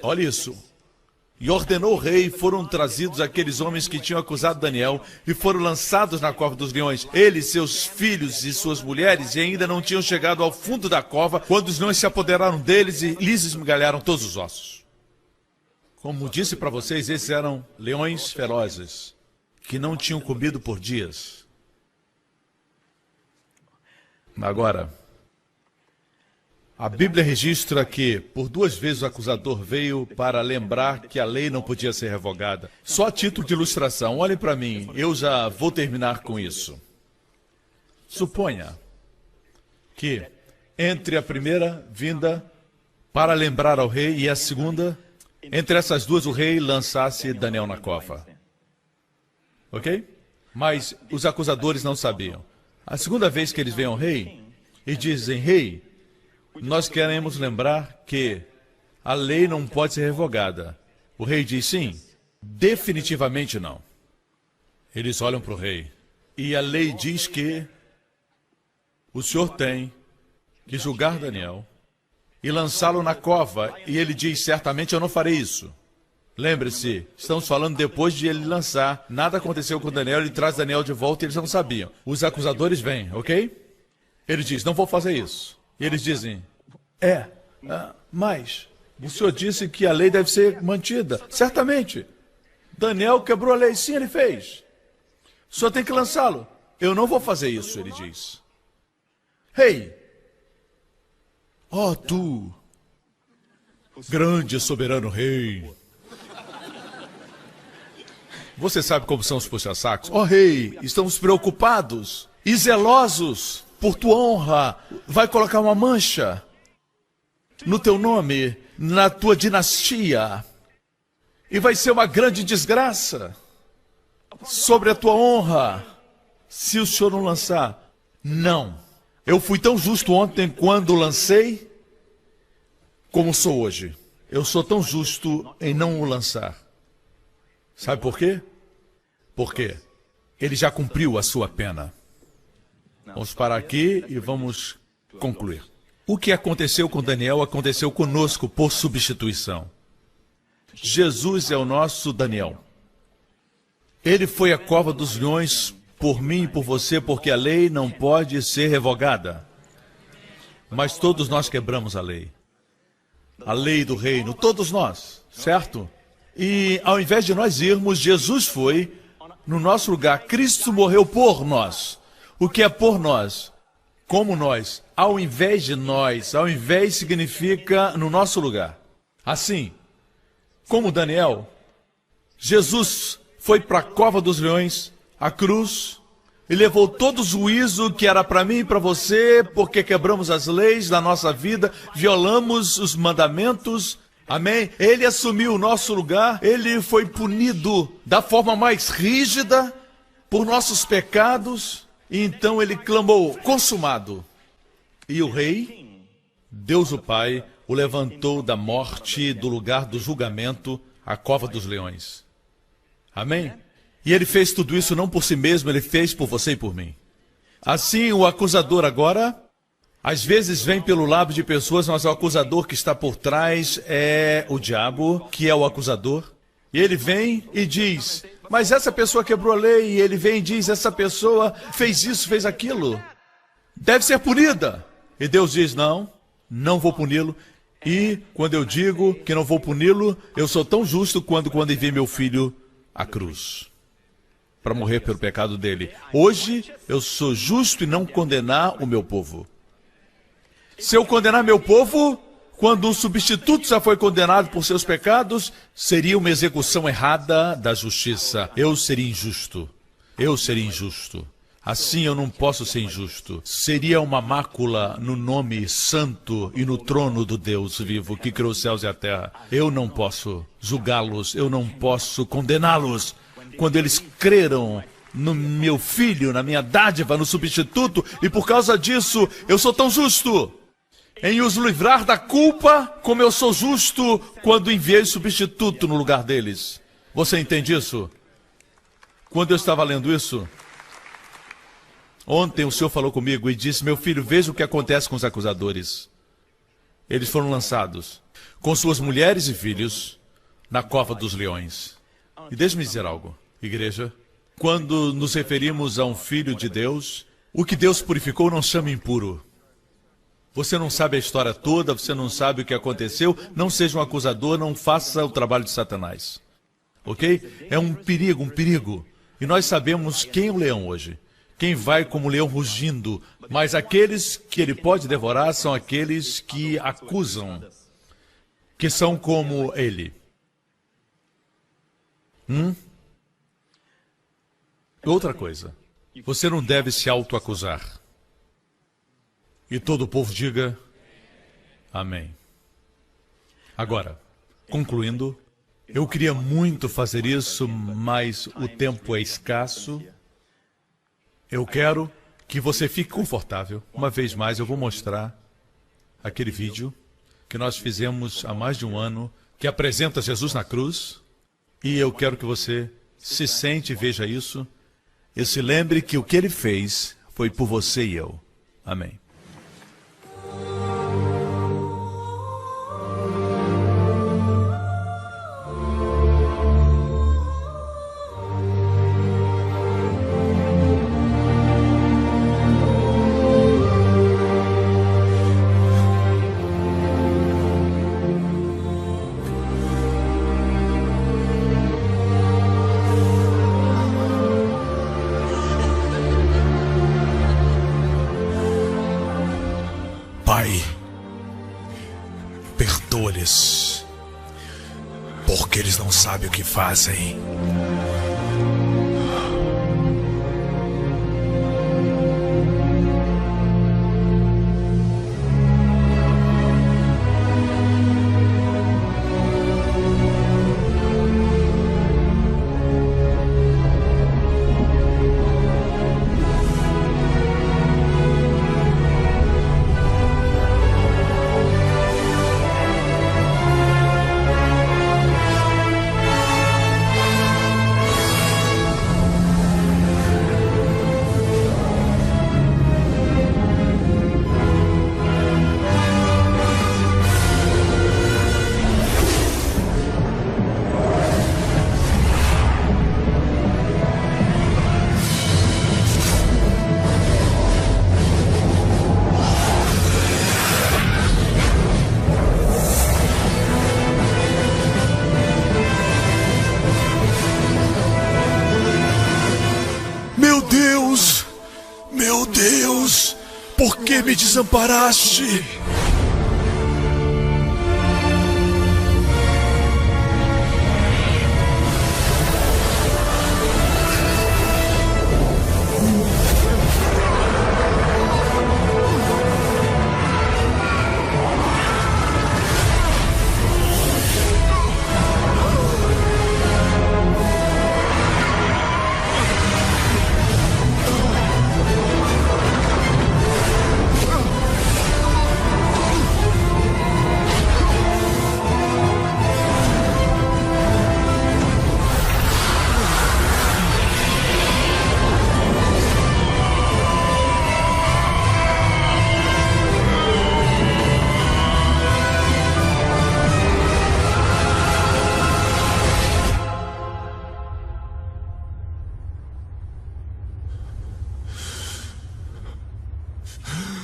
Olha isso. E ordenou o rei, e foram trazidos aqueles homens que tinham acusado Daniel, e foram lançados na cova dos leões, ele, seus filhos e suas mulheres, e ainda não tinham chegado ao fundo da cova, quando os leões se apoderaram deles e lhes esmigalharam todos os ossos. Como disse para vocês, esses eram leões ferozes, que não tinham comido por dias. Agora, a Bíblia registra que, por 2 vezes, o acusador veio para lembrar que a lei não podia ser revogada. Só a título de ilustração, olhem para mim, eu já vou terminar com isso. Suponha que, entre a primeira vinda para lembrar ao rei e a segunda, entre essas duas, o rei lançasse Daniel na cova. Ok? Mas os acusadores não sabiam. A segunda vez que eles vêm ao rei e dizem: rei, nós queremos lembrar que a lei não pode ser revogada. O rei diz: sim, definitivamente não. Eles olham para o rei e a lei diz que o senhor tem que julgar Daniel e lançá-lo na cova. E ele diz: certamente eu não farei isso. Lembre-se, estamos falando depois de ele lançar. Nada aconteceu com Daniel, ele traz Daniel de volta e eles não sabiam. Os acusadores vêm, ok? Ele diz: não vou fazer isso. E eles dizem: mas o senhor disse que a lei deve ser mantida. Certamente. Daniel quebrou a lei. Sim, ele fez. O senhor tem que lançá-lo. Eu não vou fazer isso, ele diz. Rei, tu, grande e soberano rei. Você sabe como são os puxa-sacos? Rei, estamos preocupados e zelosos por tua honra. Vai colocar uma mancha no teu nome, na tua dinastia. E vai ser uma grande desgraça sobre a tua honra se o senhor não lançar. Não. Eu fui tão justo ontem quando lancei como sou hoje. Eu sou tão justo em não o lançar. Sabe por quê? Porque ele já cumpriu a sua pena. Vamos parar aqui e vamos concluir. O que aconteceu com Daniel aconteceu conosco por substituição. Jesus é o nosso Daniel. Ele foi à cova dos leões por mim e por você, porque a lei não pode ser revogada. Mas todos nós quebramos a lei. A lei do reino, todos nós, certo? E ao invés de nós irmos, Jesus foi no nosso lugar. Cristo morreu por nós. O que é por nós? Como nós. Ao invés de nós. Ao invés significa no nosso lugar. Assim, como Daniel, Jesus foi para a cova dos leões, a cruz, e levou todo o juízo que era para mim e para você, porque quebramos as leis da nossa vida, violamos os mandamentos. Amém? Ele assumiu o nosso lugar, ele foi punido da forma mais rígida por nossos pecados, e então ele clamou: consumado. E o rei, Deus o Pai, o levantou da morte, do lugar do julgamento, a cova dos leões. Amém? E ele fez tudo isso não por si mesmo, ele fez por você e por mim. Assim, o acusador agora, às vezes vem pelo lábio de pessoas, mas o acusador que está por trás é o diabo, que é o acusador. E ele vem e diz: mas essa pessoa quebrou a lei. E ele vem e diz: essa pessoa fez isso, fez aquilo. Deve ser punida. E Deus diz: não, não vou puni-lo. E quando eu digo que não vou puni-lo, eu sou tão justo quando enviei meu filho à cruz para morrer pelo pecado dele. Hoje eu sou justo em não condenar o meu povo. Se eu condenar meu povo, quando o substituto já foi condenado por seus pecados, seria uma execução errada da justiça. Eu seria injusto. Eu seria injusto. Assim eu não posso ser injusto. Seria uma mácula no nome santo e no trono do Deus vivo que criou os céus e a terra. Eu não posso julgá-los, eu não posso condená-los. Quando eles creram no meu filho, na minha dádiva, no substituto, e por causa disso eu sou tão justo em os livrar da culpa, como eu sou justo quando enviei o substituto no lugar deles. Você entende isso? Quando eu estava lendo isso, ontem o Senhor falou comigo e disse: meu filho, veja o que acontece com os acusadores. Eles foram lançados com suas mulheres e filhos na cova dos leões. E deixe-me dizer algo, igreja. Quando nos referimos a um filho de Deus, o que Deus purificou não chama impuro. Você não sabe a história toda, você não sabe o que aconteceu, não seja um acusador, não faça o trabalho de Satanás. Ok? É um perigo, um perigo. E nós sabemos quem é o leão hoje. Quem vai como leão rugindo. Mas aqueles que ele pode devorar são aqueles que acusam, que são como ele. Outra coisa, você não deve se autoacusar. E todo o povo diga amém. Agora, concluindo, eu queria muito fazer isso, mas o tempo é escasso. Eu quero que você fique confortável. Uma vez mais, eu vou mostrar aquele vídeo que nós fizemos há mais de um ano, que apresenta Jesus na cruz. E eu quero que você se sente e veja isso. E se lembre que o que ele fez foi por você e eu. Amém. Pai, perdoa-lhes, porque eles não sabem o que fazem. Meu Deus, por que me desamparaste?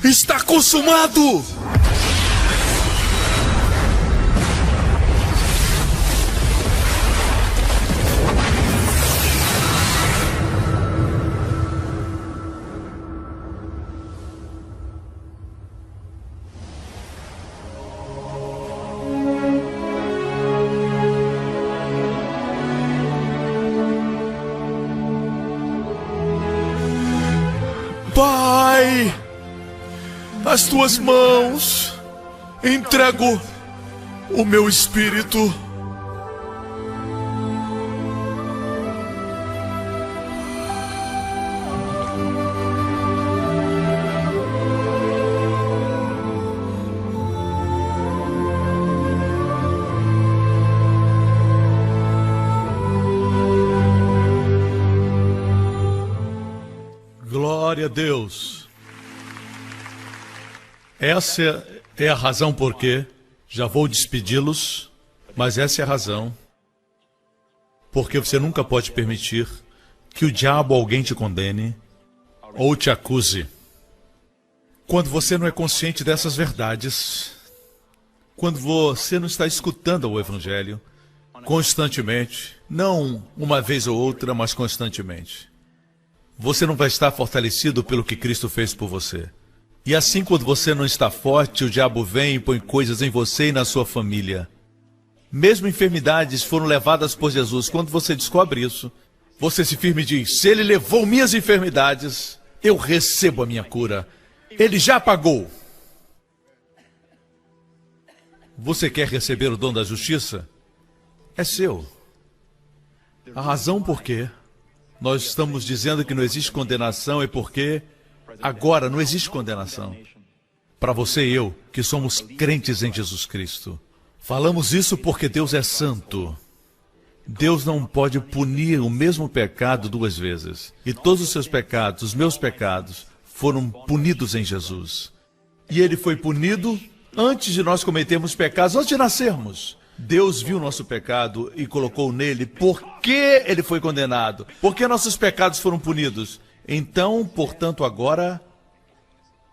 Está consumado! Pai, nas tuas mãos entrego o meu espírito. Glória a Deus. Essa é a razão por que já vou despedi-los, mas essa é a razão porque você nunca pode permitir que o diabo ou alguém te condene ou te acuse. Quando você não é consciente dessas verdades, quando você não está escutando o Evangelho constantemente, não uma vez ou outra, mas constantemente, você não vai estar fortalecido pelo que Cristo fez por você. E assim, quando você não está forte, o diabo vem e põe coisas em você e na sua família. Mesmo enfermidades foram levadas por Jesus. Quando você descobre isso, você se firme e diz: se ele levou minhas enfermidades, eu recebo a minha cura. Ele já pagou. Você quer receber o dom da justiça? É seu. A razão por que nós estamos dizendo que não existe condenação é porque Agora não existe condenação para você e eu, que somos crentes em Jesus Cristo. Falamos isso porque Deus é santo. Deus não pode punir o mesmo pecado duas vezes. E todos os seus pecados, os meus pecados, foram punidos em Jesus. E ele foi punido antes de nós cometermos pecados, antes de nascermos. Deus viu nosso pecado e colocou nele. Por que ele foi condenado? Porque nossos pecados foram punidos. Então, portanto, agora,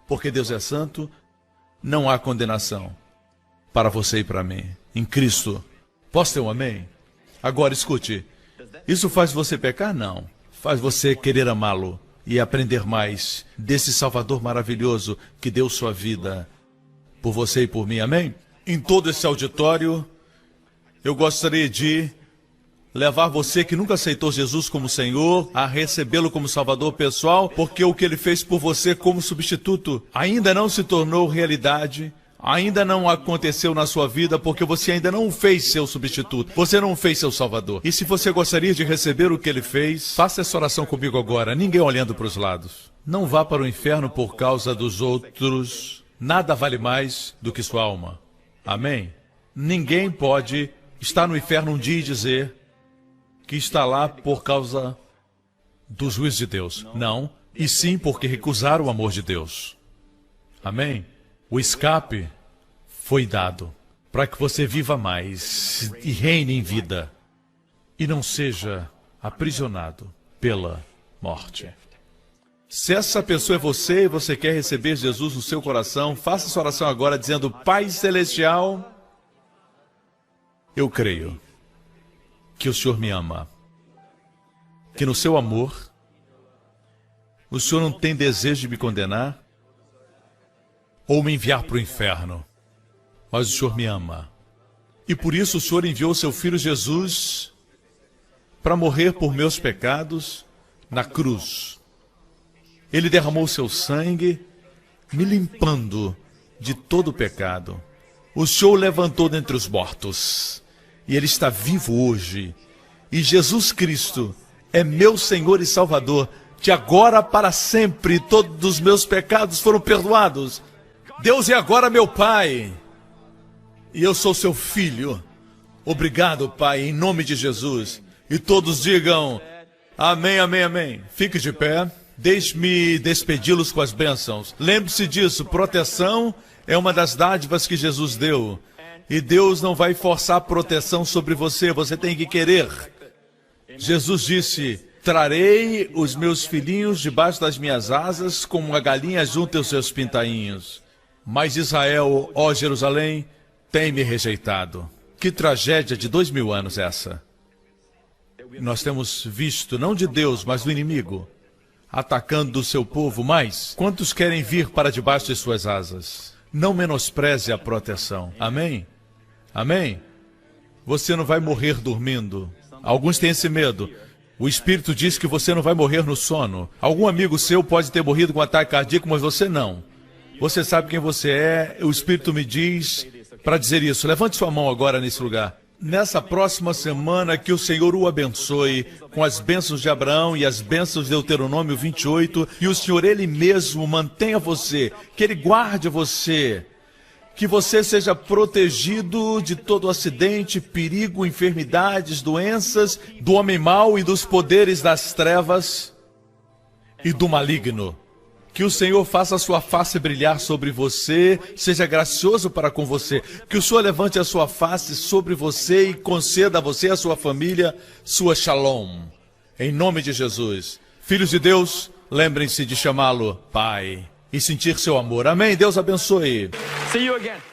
porque Deus é santo, não há condenação para você e para mim, em Cristo. Posso ter um amém? Agora, escute, isso faz você pecar? Não. Faz você querer amá-lo e aprender mais desse Salvador maravilhoso que deu sua vida por você e por mim, amém? Em todo esse auditório, eu gostaria de levar você que nunca aceitou Jesus como Senhor a recebê-lo como Salvador pessoal, porque o que ele fez por você como substituto ainda não se tornou realidade, ainda não aconteceu na sua vida, porque você ainda não fez seu substituto, você não fez seu Salvador. E se você gostaria de receber o que ele fez, faça essa oração comigo agora, ninguém olhando para os lados. Não vá para o inferno por causa dos outros, nada vale mais do que sua alma. Amém? Ninguém pode estar no inferno um dia e dizer que está lá por causa do juízo de Deus. Não, e sim porque recusaram o amor de Deus. Amém? O escape foi dado para que você viva mais e reine em vida e não seja aprisionado pela morte. Se essa pessoa é você e você quer receber Jesus no seu coração, faça essa oração agora dizendo: Pai Celestial, eu creio que o Senhor me ama, que no seu amor, o Senhor não tem desejo de me condenar ou me enviar para o inferno, mas o Senhor me ama. E por isso o Senhor enviou o seu Filho Jesus para morrer por meus pecados na cruz. Ele derramou o seu sangue, me limpando de todo o pecado. O Senhor o levantou dentre os mortos. E ele está vivo hoje. E Jesus Cristo é meu Senhor e Salvador. De agora para sempre, todos os meus pecados foram perdoados. Deus é agora meu Pai. E eu sou seu filho. Obrigado, Pai, em nome de Jesus. E todos digam: amém, amém, amém. Fique de pé. Deixe-me despedi-los com as bênçãos. Lembre-se disso, proteção é uma das dádivas que Jesus deu. E Deus não vai forçar proteção sobre você, você tem que querer. Jesus disse: trarei os meus filhinhos debaixo das minhas asas, como uma galinha junta os seus pintainhos. Mas Israel, ó Jerusalém, tem me rejeitado. Que tragédia de 2000 anos essa. Nós temos visto, não de Deus, mas do inimigo, atacando o seu povo. Mas quantos querem vir para debaixo de suas asas? Não menospreze a proteção. Amém? Amém? Você não vai morrer dormindo. Alguns têm esse medo. O Espírito diz que você não vai morrer no sono. Algum amigo seu pode ter morrido com um ataque cardíaco, mas você não. Você sabe quem você é. O Espírito me diz para dizer isso. Levante sua mão agora nesse lugar. Nessa próxima semana, que o Senhor o abençoe com as bênçãos de Abraão e as bênçãos de Deuteronômio 28. E o Senhor, Ele mesmo, mantenha você, que Ele guarde você. Que você seja protegido de todo acidente, perigo, enfermidades, doenças, do homem mau e dos poderes das trevas e do maligno. Que o Senhor faça a sua face brilhar sobre você, seja gracioso para com você. Que o Senhor levante a sua face sobre você e conceda a você e a sua família sua shalom. Em nome de Jesus. Filhos de Deus, lembrem-se de chamá-lo Pai e sentir seu amor. Amém. Deus abençoe. See you again.